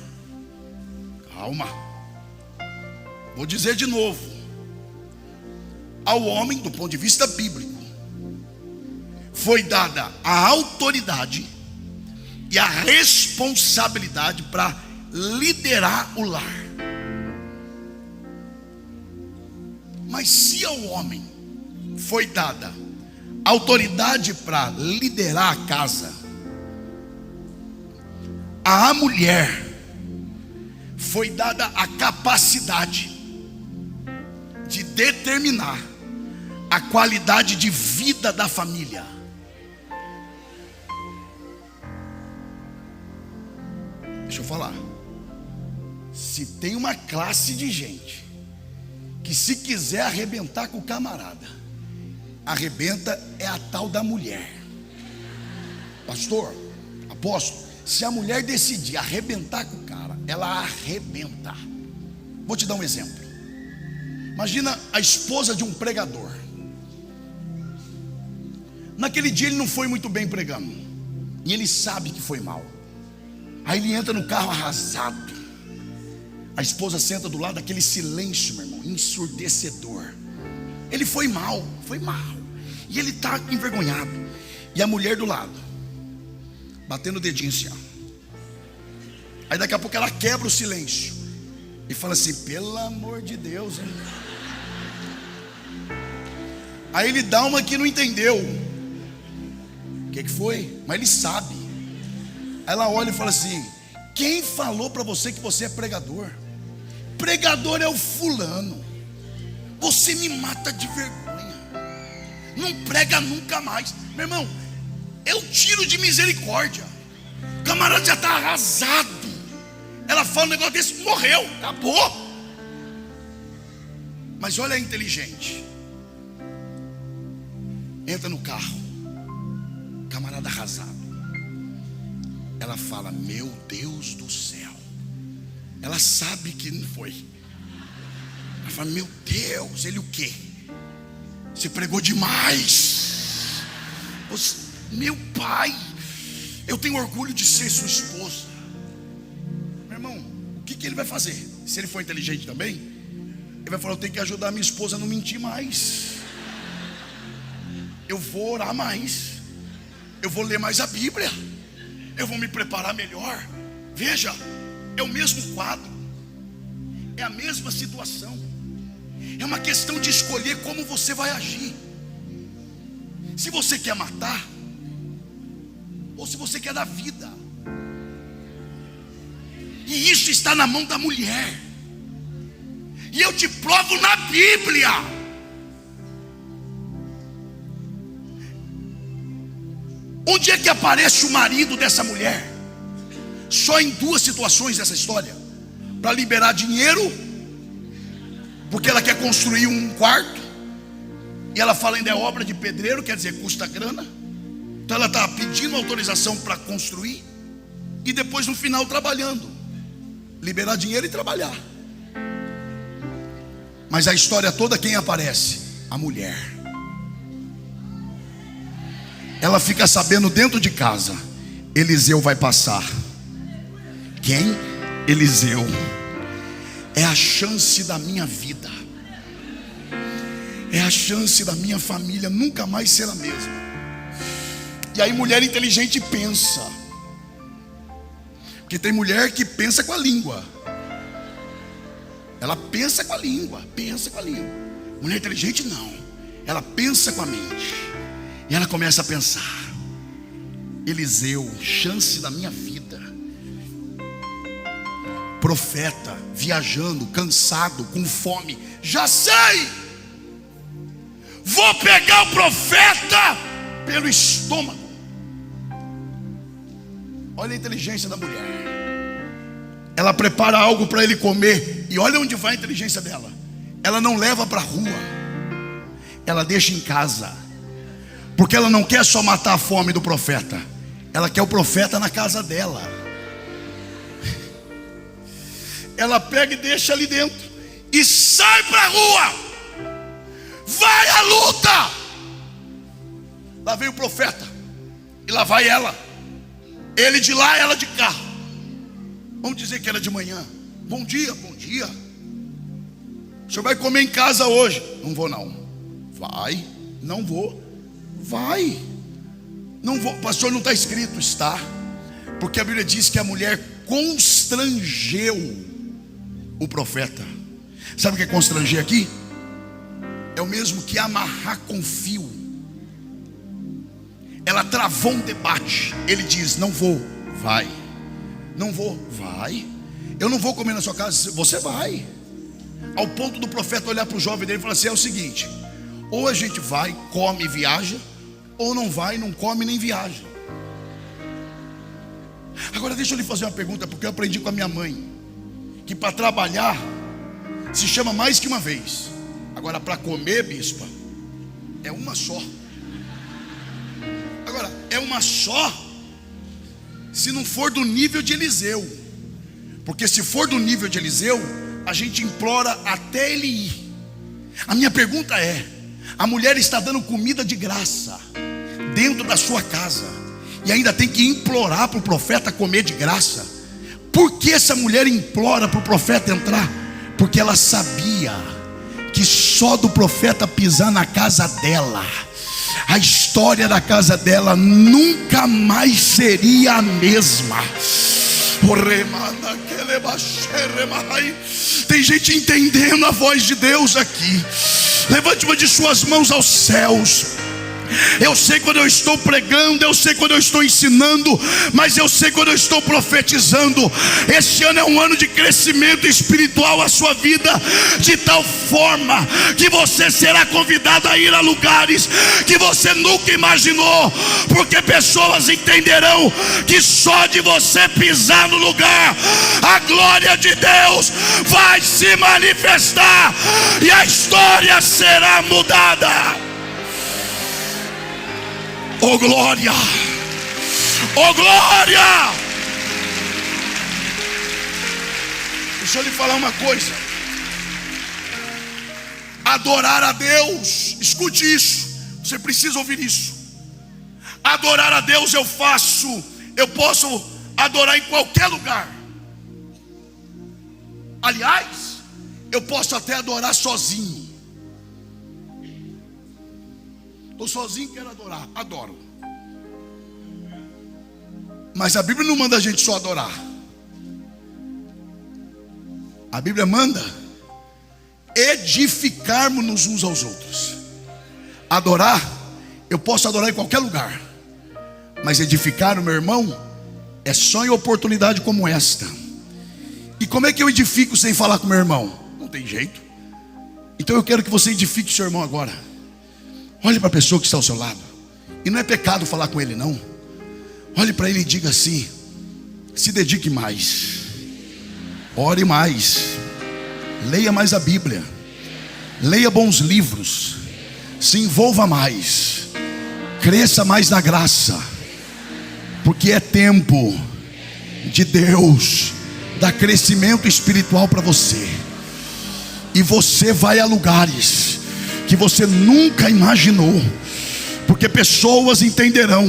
Calma. Vou dizer de novo. Ao homem, do ponto de vista bíblico, foi dada a autoridade e a responsabilidade para liderar o lar. Mas se ao homem foi dada autoridade para liderar a casa, à mulher foi dada a capacidade de determinar a qualidade de vida da família. Deixa eu falar. Se tem uma classe de gente que, se quiser arrebentar com o camarada, arrebenta, é a tal da mulher. Pastor, apóstolo, se a mulher decidir arrebentar com o cara, ela arrebenta. Vou te dar um exemplo. Imagina a esposa de um pregador. Naquele dia ele não foi muito bem pregando, e ele sabe que foi mal. Aí ele entra no carro arrasado. A esposa senta do lado, aquele silêncio, meu irmão, ensurdecedor. Ele foi mal. E ele está envergonhado. E a mulher do lado, batendo o dedinho assim, ó. Aí daqui a pouco ela quebra o silêncio e fala assim: pelo amor de Deus, hein? Aí ele dá uma que não entendeu. O que foi? Mas ele sabe. Aí ela olha e fala assim: quem falou para você que você é pregador? Pregador é o fulano. Você me mata de vergonha. Não prega nunca mais. Meu irmão, eu tiro de misericórdia. O camarada já está arrasado. Ela fala um negócio desse, morreu, acabou. Mas olha a inteligente. Entra no carro, camarada arrasado. Ela fala: meu Deus do céu. Ela sabe que não foi. Ela fala: meu Deus, ele o quê? Você pregou demais. Meu pai, eu tenho orgulho de ser sua esposa. Meu irmão, o que ele vai fazer? Se ele for inteligente também, ele vai falar: eu tenho que ajudar minha esposa a não mentir mais. Eu vou orar mais. Eu vou ler mais a Bíblia. Eu vou me preparar melhor. Veja, é o mesmo quadro. É a mesma situação. É uma questão de escolher como você vai agir. Se você quer matar, ou se você quer dar vida. E isso está na mão da mulher. E eu te provo na Bíblia. Onde é que aparece o marido dessa mulher? Só em 2 situações dessa história. Para liberar dinheiro, porque ela quer construir um quarto, e ela fala ainda é obra de pedreiro, quer dizer, custa grana. Então ela está pedindo autorização para construir, e depois no final trabalhando. Liberar dinheiro e trabalhar. Mas a história toda, quem aparece? A mulher. Ela fica sabendo dentro de casa: Eliseu vai passar. Quem? Eliseu. É a chance da minha vida. É a chance da minha família nunca mais ser a mesma. E aí mulher inteligente pensa. Porque tem mulher que pensa com a língua. Ela pensa com a língua. Pensa com a língua. Mulher inteligente não. Ela pensa com a mente. E ela começa a pensar: Eliseu, chance da minha vida. Profeta, viajando, cansado, com fome. Já sei. Vou pegar o profeta pelo estômago. Olha a inteligência da mulher. Ela prepara algo para ele comer. E olha onde vai a inteligência dela. Ela não leva para a rua. Ela deixa em casa. Porque ela não quer só matar a fome do profeta. Ela quer o profeta na casa dela. Ela pega e deixa ali dentro. E sai para a rua. Vai à luta. Lá vem o profeta. E lá vai ela. Ele de lá, ela de cá. Vamos dizer que era de manhã. Bom dia, bom dia. O senhor vai comer em casa hoje? Não vou não. Vai. Não vou. Vai. Não vou. Pastor, não está escrito. Está. Porque a Bíblia diz que a mulher constrangeu o profeta. Sabe o que é constranger aqui? É o mesmo que amarrar com fio. Ela travou um debate. Ele diz: não vou. Vai. Não vou. Vai. Eu não vou comer na sua casa. Você vai. Ao ponto do profeta olhar para o jovem dele e falar assim: é o seguinte, ou a gente vai, come e viaja, ou não vai, não come nem viaja. Agora deixa eu lhe fazer uma pergunta, porque eu aprendi com a minha mãe que para trabalhar se chama mais que uma vez. Agora para comer, bispa, é uma só. Agora, é uma só se não for do nível de Eliseu. Porque se for do nível de Eliseu, a gente implora até ele ir. A minha pergunta é: a mulher está dando comida de graça dentro da sua casa e ainda tem que implorar para o profeta comer de graça. Por que essa mulher implora para o profeta entrar? Porque ela sabia que só do profeta pisar na casa dela, a história da casa dela nunca mais seria a mesma. Tem gente entendendo a voz de Deus aqui. Levante uma de suas mãos aos céus. Eu sei quando eu estou pregando, eu sei quando eu estou ensinando, mas eu sei quando eu estou profetizando. Este ano é um ano de crescimento espiritual à sua vida, de tal forma que você será convidado a ir a lugares que você nunca imaginou, porque pessoas entenderão que só de você pisar no lugar, a glória de Deus vai se manifestar e a história será mudada. Oh glória! Oh glória! Deixa eu lhe falar uma coisa. Adorar a Deus, escute isso, você precisa ouvir isso. Adorar a Deus eu posso adorar em qualquer lugar. Aliás, eu posso até adorar sozinho. Estou sozinho, quero adorar, adoro. Mas a Bíblia não manda a gente só adorar. A Bíblia manda edificarmos uns aos outros. Adorar, eu posso adorar em qualquer lugar, mas edificar o meu irmão é só em oportunidade como esta. E como é que eu edifico sem falar com o meu irmão? Não tem jeito. Então eu quero que você edifique o seu irmão agora. Olhe para a pessoa que está ao seu lado. E não é pecado falar com ele, não. Olhe para ele e diga assim: se dedique mais, ore mais, leia mais a Bíblia, leia bons livros, se envolva mais, cresça mais na graça, porque é tempo de Deus dar crescimento espiritual para você. E você vai a lugares que você nunca imaginou, porque pessoas entenderão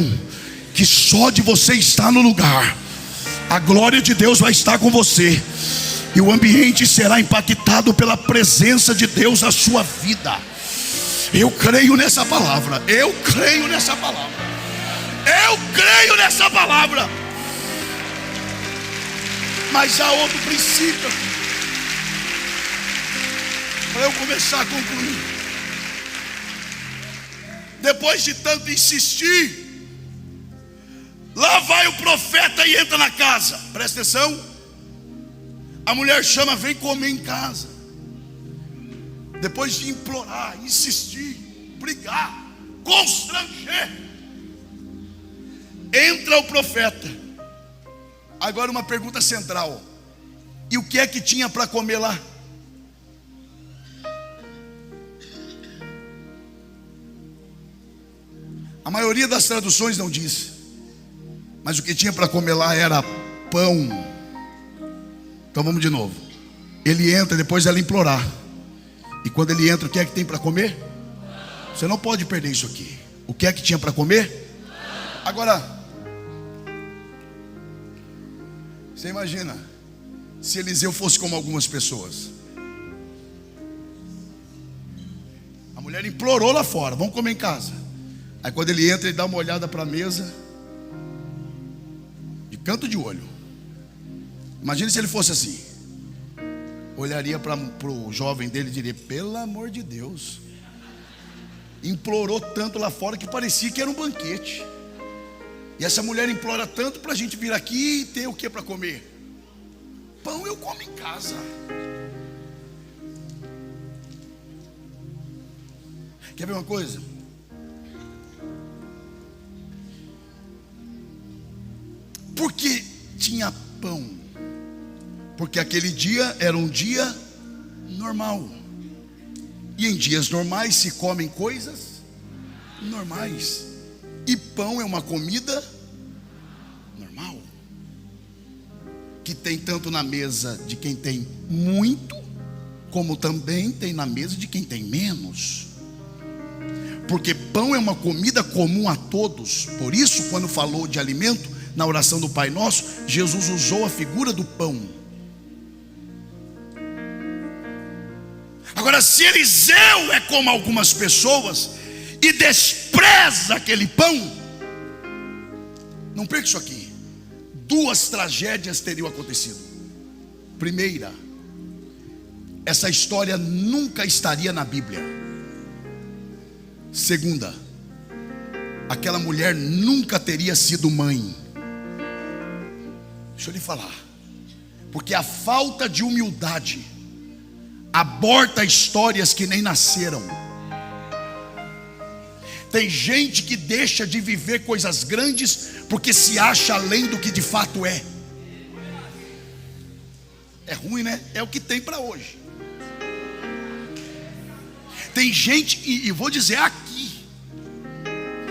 que só de você estar no lugar, a glória de Deus vai estar com você, e o ambiente será impactado pela presença de Deus na sua vida. Eu creio nessa palavra. Eu creio nessa palavra. Eu creio nessa palavra. Mas há outro princípio para eu começar a concluir. Depois de tanto insistir, lá vai o profeta e entra na casa. Presta atenção. A mulher chama: vem comer em casa. Depois de implorar, insistir, brigar, constranger, entra o profeta. Agora uma pergunta central: e o que é que tinha para comer lá? A maioria das traduções não diz, mas o que tinha para comer lá era pão. Então vamos de novo. Ele entra depois dela implorar. E quando ele entra, o que é que tem para comer? Você não pode perder isso aqui. O que é que tinha para comer? Agora, você imagina se Eliseu fosse como algumas pessoas. A mulher implorou lá fora: vamos comer em casa. Aí quando ele entra, ele dá uma olhada para a mesa, de canto de olho. Imagina se ele fosse assim. Olharia para o jovem dele e diria: pelo amor de Deus. Implorou tanto lá fora que parecia que era um banquete. E essa mulher implora tanto para a gente vir aqui e ter o que para comer? Pão eu como em casa. Quer ver uma coisa? Por que tinha pão? Porque aquele dia era um dia normal. E em dias normais se comem coisas normais. E pão é uma comida normal, que tem tanto na mesa de quem tem muito, como também tem na mesa de quem tem menos. Porque pão é uma comida comum a todos. Por isso, quando falou de alimento, na oração do Pai Nosso, Jesus usou a figura do pão. Agora, se Eliseu é como algumas pessoas e despreza aquele pão, não perca isso aqui. Duas tragédias teriam acontecido. Primeira, essa história nunca estaria na Bíblia. Segunda, aquela mulher nunca teria sido mãe. Deixa eu lhe falar, porque a falta de humildade aborta histórias que nem nasceram. Tem gente que deixa de viver coisas grandes porque se acha além do que de fato é. É ruim, né? É o que tem para hoje. Tem gente, e vou dizer aqui,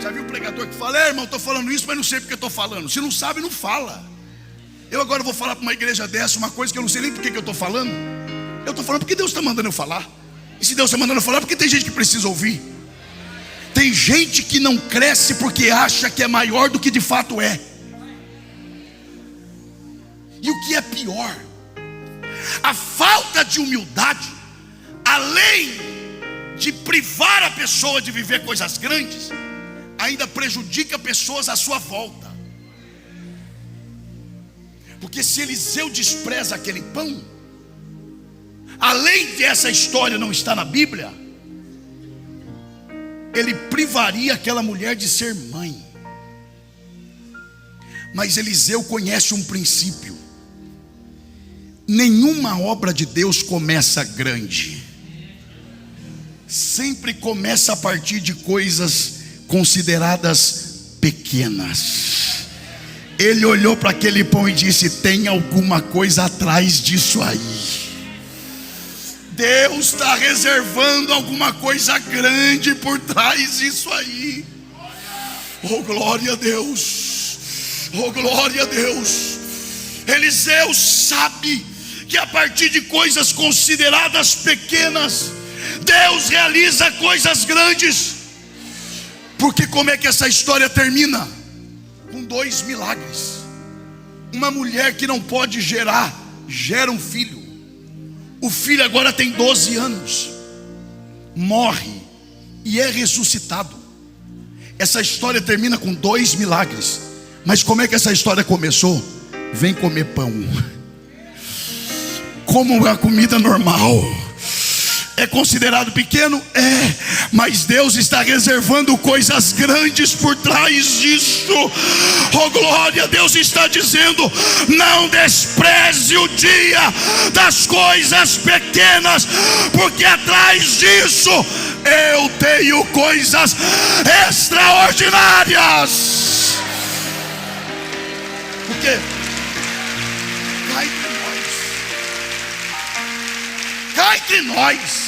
já viu o pregador que fala: irmão, estou falando isso, mas não sei porque estou falando. Se não sabe, não fala. Eu agora vou falar para uma igreja dessa uma coisa que eu não sei nem por que eu estou falando. Eu estou falando porque Deus está mandando eu falar. E se Deus está mandando eu falar, porque tem gente que precisa ouvir. Tem gente que não cresce porque acha que é maior do que de fato é. E o que é pior, a falta de humildade, além de privar a pessoa de viver coisas grandes, ainda prejudica pessoas à sua volta. Porque se Eliseu despreza aquele pão, além dessa história não estar na Bíblia, ele privaria aquela mulher de ser mãe. Mas Eliseu conhece um princípio: nenhuma obra de Deus começa grande, sempre começa a partir de coisas consideradas pequenas. Ele olhou para aquele pão e disse: tem alguma coisa atrás disso aí. Deus está reservando alguma coisa grande por trás disso aí. Oh, glória a Deus! Oh, glória a Deus! Eliseu sabe que a partir de coisas consideradas pequenas, Deus realiza coisas grandes. Porque como é que essa história termina? Com 2 milagres. Uma mulher que não pode gerar, gera um filho. O filho agora tem 12 anos, morre e é ressuscitado. Essa história termina com 2 milagres. Mas como é que essa história começou? Vem comer pão. Como a comida normal. É considerado pequeno? É, mas Deus está reservando coisas grandes por trás disso. Oh, glória! Deus está dizendo: não despreze o dia das coisas pequenas, porque atrás disso eu tenho coisas extraordinárias. Porque cá entre nós,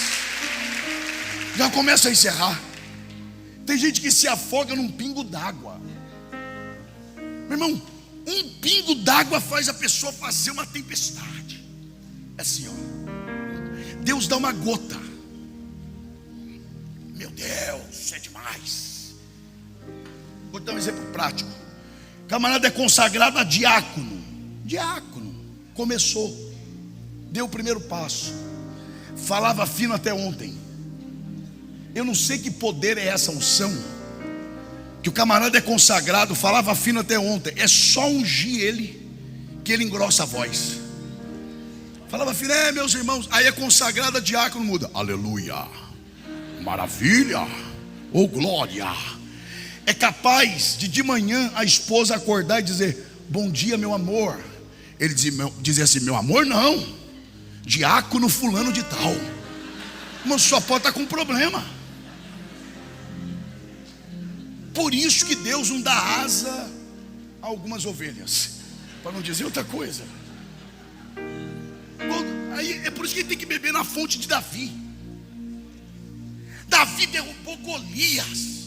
já começa a encerrar. Tem gente que se afoga num pingo d'água. Meu irmão, um pingo d'água faz a pessoa fazer uma tempestade. É assim, ó. Deus dá uma gota. Meu Deus, é demais. Vou dar um exemplo prático. O camarada é consagrado a diácono. Diácono. Começou. Deu o primeiro passo. Falava fino até ontem. Eu não sei que poder é essa unção, que o camarada é consagrado, falava fino até ontem. É só ungir ele, que ele engrossa a voz. Falava fino, meus irmãos. Aí é consagrado a diácono, muda. Aleluia, maravilha, oh glória. É capaz de manhã a esposa acordar e dizer: bom dia, meu amor. Ele dizia assim: meu amor não, diácono fulano de tal. Mas só pode estar com problema. Por isso que Deus não dá asa a algumas ovelhas, para não dizer outra coisa. Aí é por isso que ele tem que beber na fonte de Davi. Davi derrubou Golias,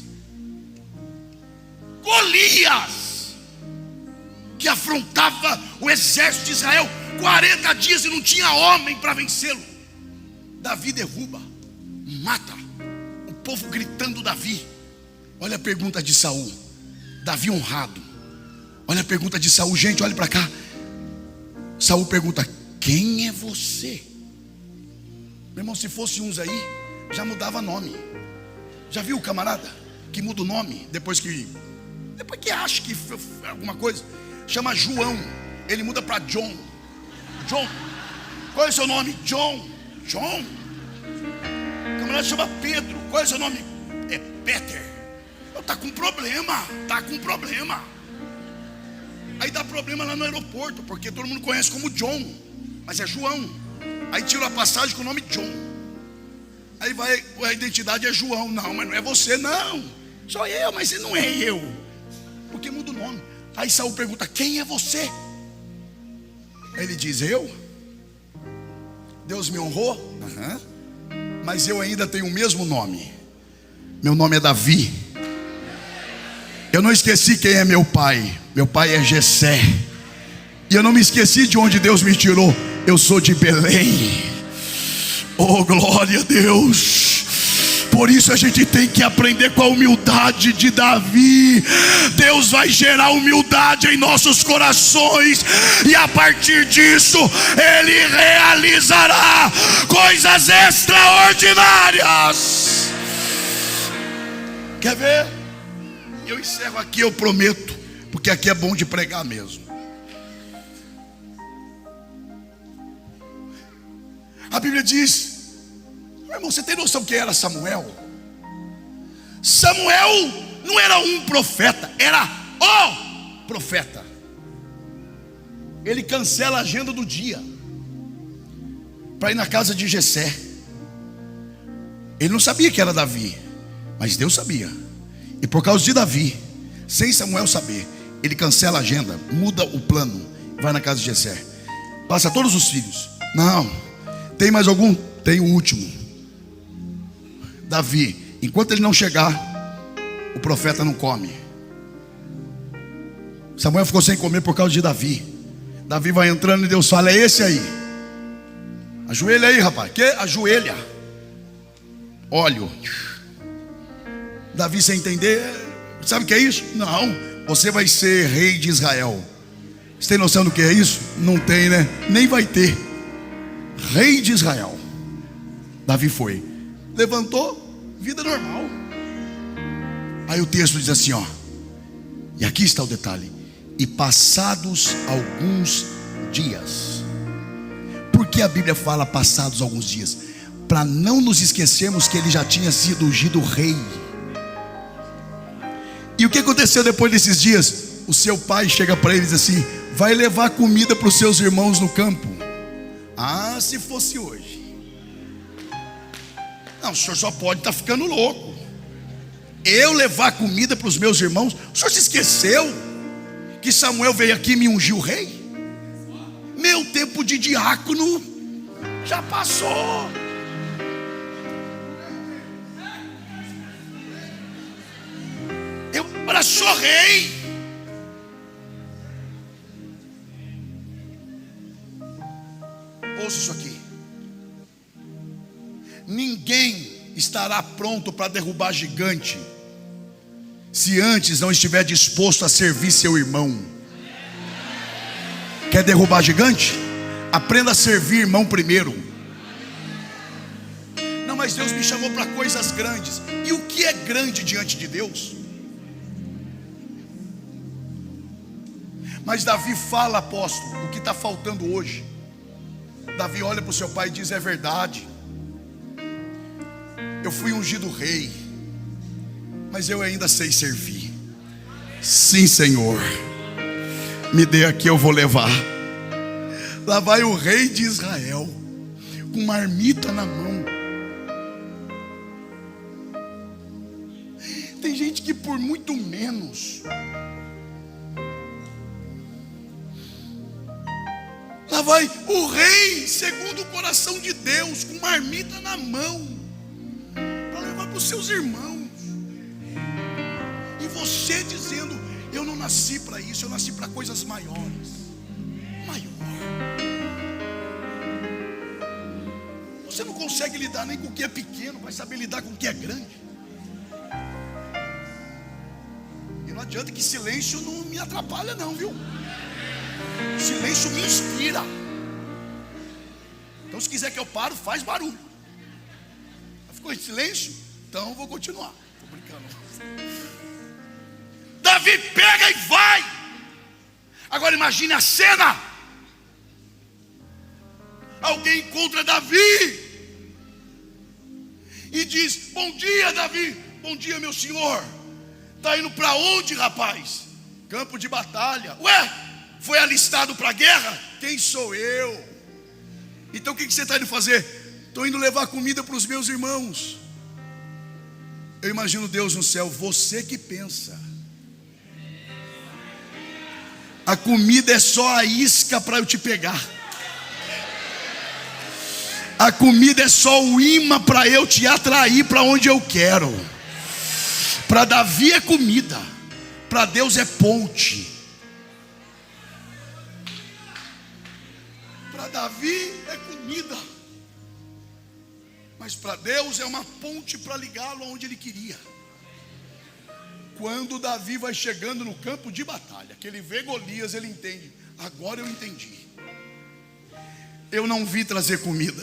que afrontava o exército de Israel 40 dias e não tinha homem para vencê-lo. Davi derruba, mata, o povo gritando Davi. Olha a pergunta de Saul. Davi honrado. Olha a pergunta de Saul. Gente, olha para cá. Saul pergunta: quem é você? Meu irmão, se fosse uns aí, já mudava nome. Já viu o camarada que muda o nome depois que acha que alguma coisa? Chama João, ele muda para John. John, qual é o seu nome? John. O camarada chama Pedro, qual é o seu nome? É Peter. Está com problema. Aí dá problema lá no aeroporto, porque todo mundo conhece como John, mas é João. Aí tira a passagem com o nome John. Aí vai, a identidade é João. Não, mas não é você, não. Sou eu, mas não é eu. Porque muda o nome. Aí Saul pergunta: quem é você? Aí ele diz: eu? Deus me honrou? Mas eu ainda tenho o mesmo nome. Meu nome é Davi. Eu não esqueci quem é meu pai. Meu pai é Jessé. E eu não me esqueci de onde Deus me tirou. Eu sou de Belém. Oh, glória a Deus. Por isso a gente tem que aprender com a humildade de Davi. Deus vai gerar humildade em nossos corações, e a partir disso Ele realizará coisas extraordinárias. Quer ver? Eu encerro aqui, eu prometo, porque aqui é bom de pregar mesmo. A Bíblia diz, meu irmão, você tem noção quem era Samuel? Samuel não era um profeta, era o profeta. Ele cancela a agenda do dia para ir na casa de Jessé. Ele não sabia que era Davi, mas Deus sabia. E por causa de Davi, sem Samuel saber, ele cancela a agenda, muda o plano, vai na casa de Jessé. Passa todos os filhos. Não, tem mais algum? Tem o último, Davi. Enquanto ele não chegar, o profeta não come. Samuel ficou sem comer por causa de Davi. Davi vai entrando e Deus fala, é esse aí. Ajoelha aí, rapaz. Que? Ajoelha. Óleo. Davi sem entender, sabe o que é isso? Não, você vai ser rei de Israel. Você tem noção do que é isso? Não tem, né? Nem vai ter. Rei de Israel. Davi foi, levantou, vida normal. Aí o texto diz assim, ó, e aqui está o detalhe: e passados alguns dias. Por que a Bíblia fala passados alguns dias? Para não nos esquecermos que ele já tinha sido ungido rei. E o que aconteceu depois desses dias? O seu pai chega para ele e diz assim, vai levar comida para os seus irmãos no campo. Ah, se fosse hoje. Não, o senhor só pode estar ficando louco. Eu levar comida para os meus irmãos? O senhor se esqueceu que Samuel veio aqui e me ungiu rei? Meu tempo de diácono já passou. Eu agora sou rei. Ouça isso aqui. Ninguém estará pronto para derrubar gigante se antes não estiver disposto a servir seu irmão. Quer derrubar gigante? Aprenda a servir irmão primeiro. Não, mas Deus me chamou para coisas grandes. E o que é grande diante de Deus? Mas Davi fala, apóstolo, o que está faltando hoje. Davi olha para o seu pai e diz, é verdade, eu fui ungido rei, mas eu ainda sei servir. Sim, Senhor, me dê aqui, eu vou levar. Lá vai o rei de Israel, com marmita na mão. Tem gente que por muito menos. Lá vai o rei, segundo o coração de Deus, com marmita na mão, para levar para os seus irmãos. E você dizendo, eu não nasci para isso, eu nasci para coisas maiores. Você não consegue lidar nem com o que é pequeno, vai saber lidar com o que é grande. E não adianta que silêncio não me atrapalha não, viu? Silêncio me inspira. Então se quiser que eu paro, faz barulho. Ficou em silêncio? Então vou continuar. Tô brincando. Davi pega e vai. Agora imagine a cena. Alguém encontra Davi e diz, bom dia Davi. Bom dia meu senhor. Está indo para onde, rapaz? Campo de batalha. Ué? Foi alistado para a guerra? Quem sou eu? Então o que você está indo fazer? Estou indo levar comida para os meus irmãos. Eu imagino Deus no céu, você que pensa. A comida é só a isca para eu te pegar. A comida é só o imã para eu te atrair para onde eu quero. Para Davi é comida, para Deus é ponte. Para Davi é comida, mas para Deus é uma ponte para ligá-lo aonde ele queria. Quando Davi vai chegando no campo de batalha, que ele vê Golias, ele entende, agora eu entendi. Eu não vim trazer comida,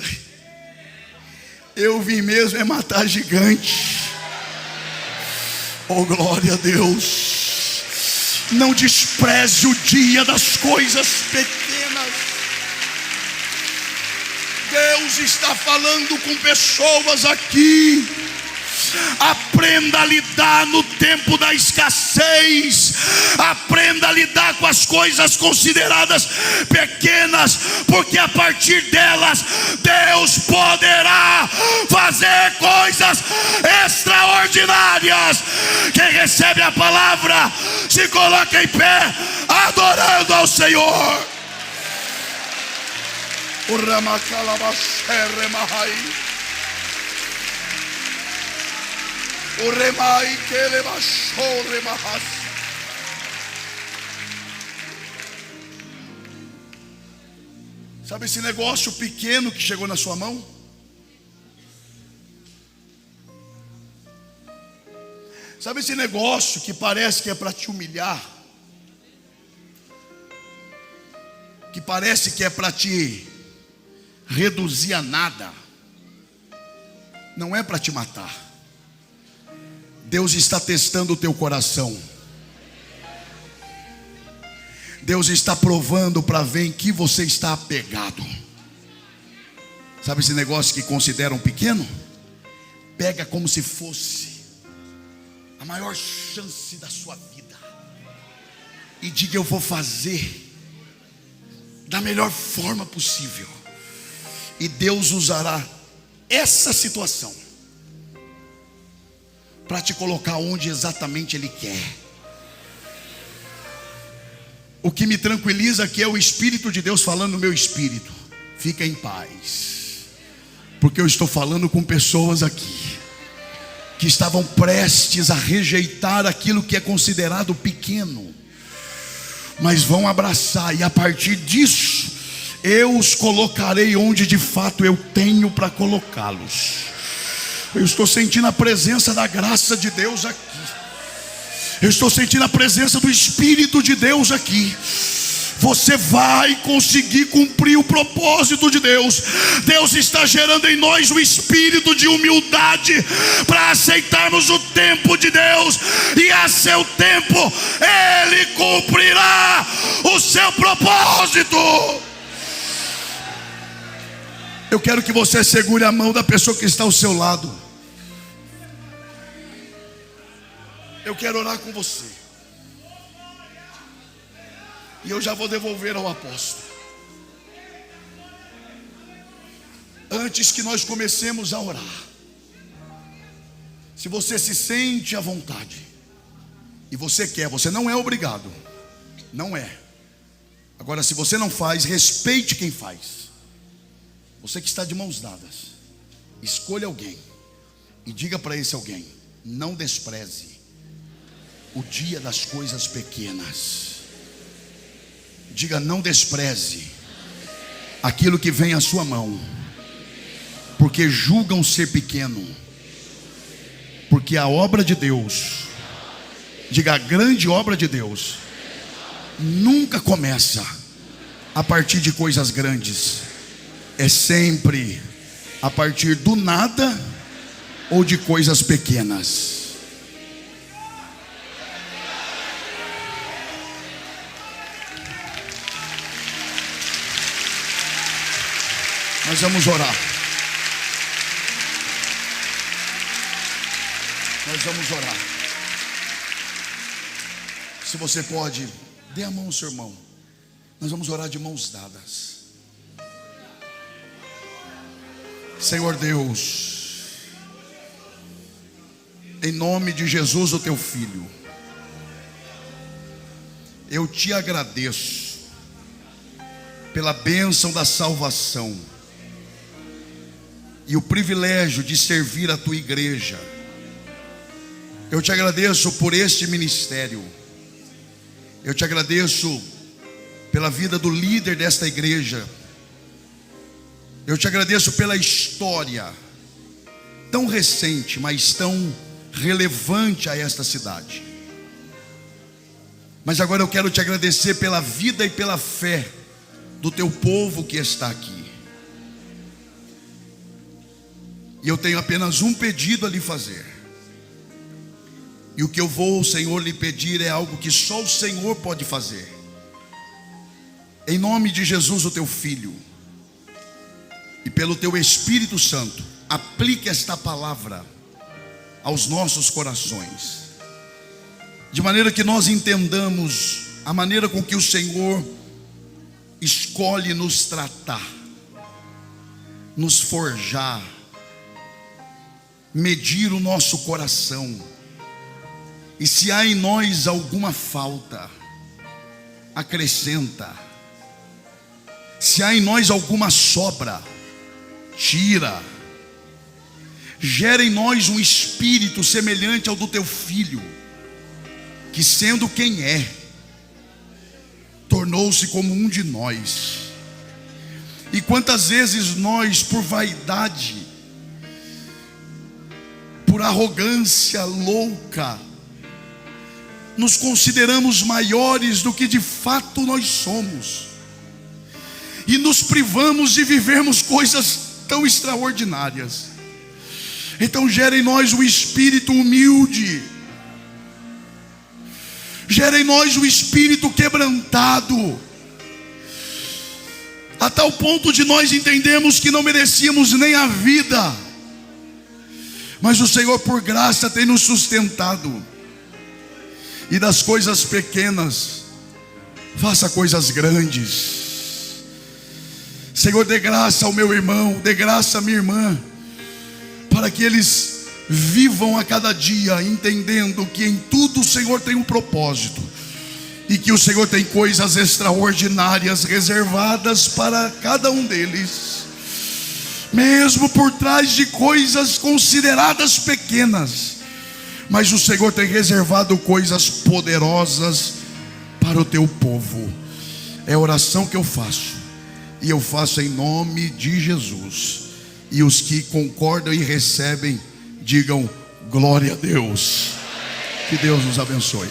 eu vim mesmo é matar gigante. Oh glória a Deus. Não despreze o dia das coisas pequenas. Deus está falando com pessoas aqui. Aprenda a lidar no tempo da escassez. Aprenda a lidar com as coisas consideradas pequenas, porque a partir delas Deus poderá fazer coisas extraordinárias. Quem recebe a palavra, se coloca em pé, adorando ao Senhor. O Ramacalabashere Mahai. O remai que ele baixou, remahas. Sabe esse negócio pequeno que chegou na sua mão? Sabe esse negócio que parece que é para te humilhar? Que parece que é para te reduzir a nada? Não é para te matar. Deus está testando o teu coração. Deus está provando para ver em que você está apegado. Sabe esse negócio que consideram pequeno? Pega como se fosse a maior chance da sua vida e diga: eu vou fazer da melhor forma possível. E Deus usará essa situação para te colocar onde exatamente Ele quer. O que me tranquiliza aqui é o Espírito de Deus falando no meu espírito: fica em paz, porque eu estou falando com pessoas aqui que estavam prestes a rejeitar aquilo que é considerado pequeno, mas vão abraçar, e a partir disso eu os colocarei onde de fato eu tenho para colocá-los. Eu estou sentindo a presença da graça de Deus aqui. Eu estou sentindo a presença do Espírito de Deus aqui. Você vai conseguir cumprir o propósito de Deus. Deus está gerando em nós o espírito de humildade para aceitarmos o tempo de Deus, e a seu tempo Ele cumprirá o seu propósito. Eu quero que você segure a mão da pessoa que está ao seu lado. Eu quero orar com você. E eu já vou devolver ao apóstolo. Antes que nós comecemos a orar, se você se sente à vontade e você quer, você não é obrigado. Não é. Agora, se você não faz, respeite quem faz. Você que está de mãos dadas, escolha alguém e diga para esse alguém: não despreze o dia das coisas pequenas. Diga: não despreze aquilo que vem à sua mão, porque julgam ser pequeno. Porque a obra de Deus, diga, a grande obra de Deus, nunca começa a partir de coisas grandes. É sempre a partir do nada ou de coisas pequenas. Nós vamos orar. Nós vamos orar. Se você pode, dê a mão ao seu irmão. Nós vamos orar de mãos dadas. Senhor Deus, em nome de Jesus, o teu filho, eu te agradeço pela bênção da salvação e o privilégio de servir a tua igreja. Eu te agradeço por este ministério. Eu te agradeço pela vida do líder desta igreja. Eu te agradeço pela história tão recente, mas tão relevante a esta cidade. Mas agora eu quero te agradecer pela vida e pela fé do teu povo que está aqui. E eu tenho apenas um pedido a lhe fazer. E o que eu vou, Senhor, lhe pedir é algo que só o Senhor pode fazer. Em nome de Jesus, o teu filho, e pelo teu Espírito Santo, aplique esta palavra aos nossos corações, de maneira que nós entendamos a maneira com que o Senhor escolhe nos tratar, nos forjar, medir o nosso coração. E se há em nós alguma falta, acrescenta. Se há em nós alguma sobra, tira. Gera em nós um espírito semelhante ao do teu filho, que sendo quem é, tornou-se como um de nós. E quantas vezes nós, por vaidade, por arrogância louca, nos consideramos maiores do que de fato nós somos, e nos privamos de vivermos coisas tão extraordinárias. Então gera em nós um espírito humilde, gera em nós um espírito quebrantado, a tal ponto de nós entendermos que não merecíamos nem a vida, mas o Senhor por graça tem nos sustentado. E das coisas pequenas, faça coisas grandes. Senhor, dê graça ao meu irmão, dê graça à minha irmã, para que eles vivam a cada dia entendendo que em tudo o Senhor tem um propósito, e que o Senhor tem coisas extraordinárias reservadas para cada um deles, mesmo por trás de coisas consideradas pequenas. Mas o Senhor tem reservado coisas poderosas para o teu povo. É a oração que eu faço, e eu faço em nome de Jesus. E os que concordam e recebem, digam glória a Deus. Que Deus nos abençoe.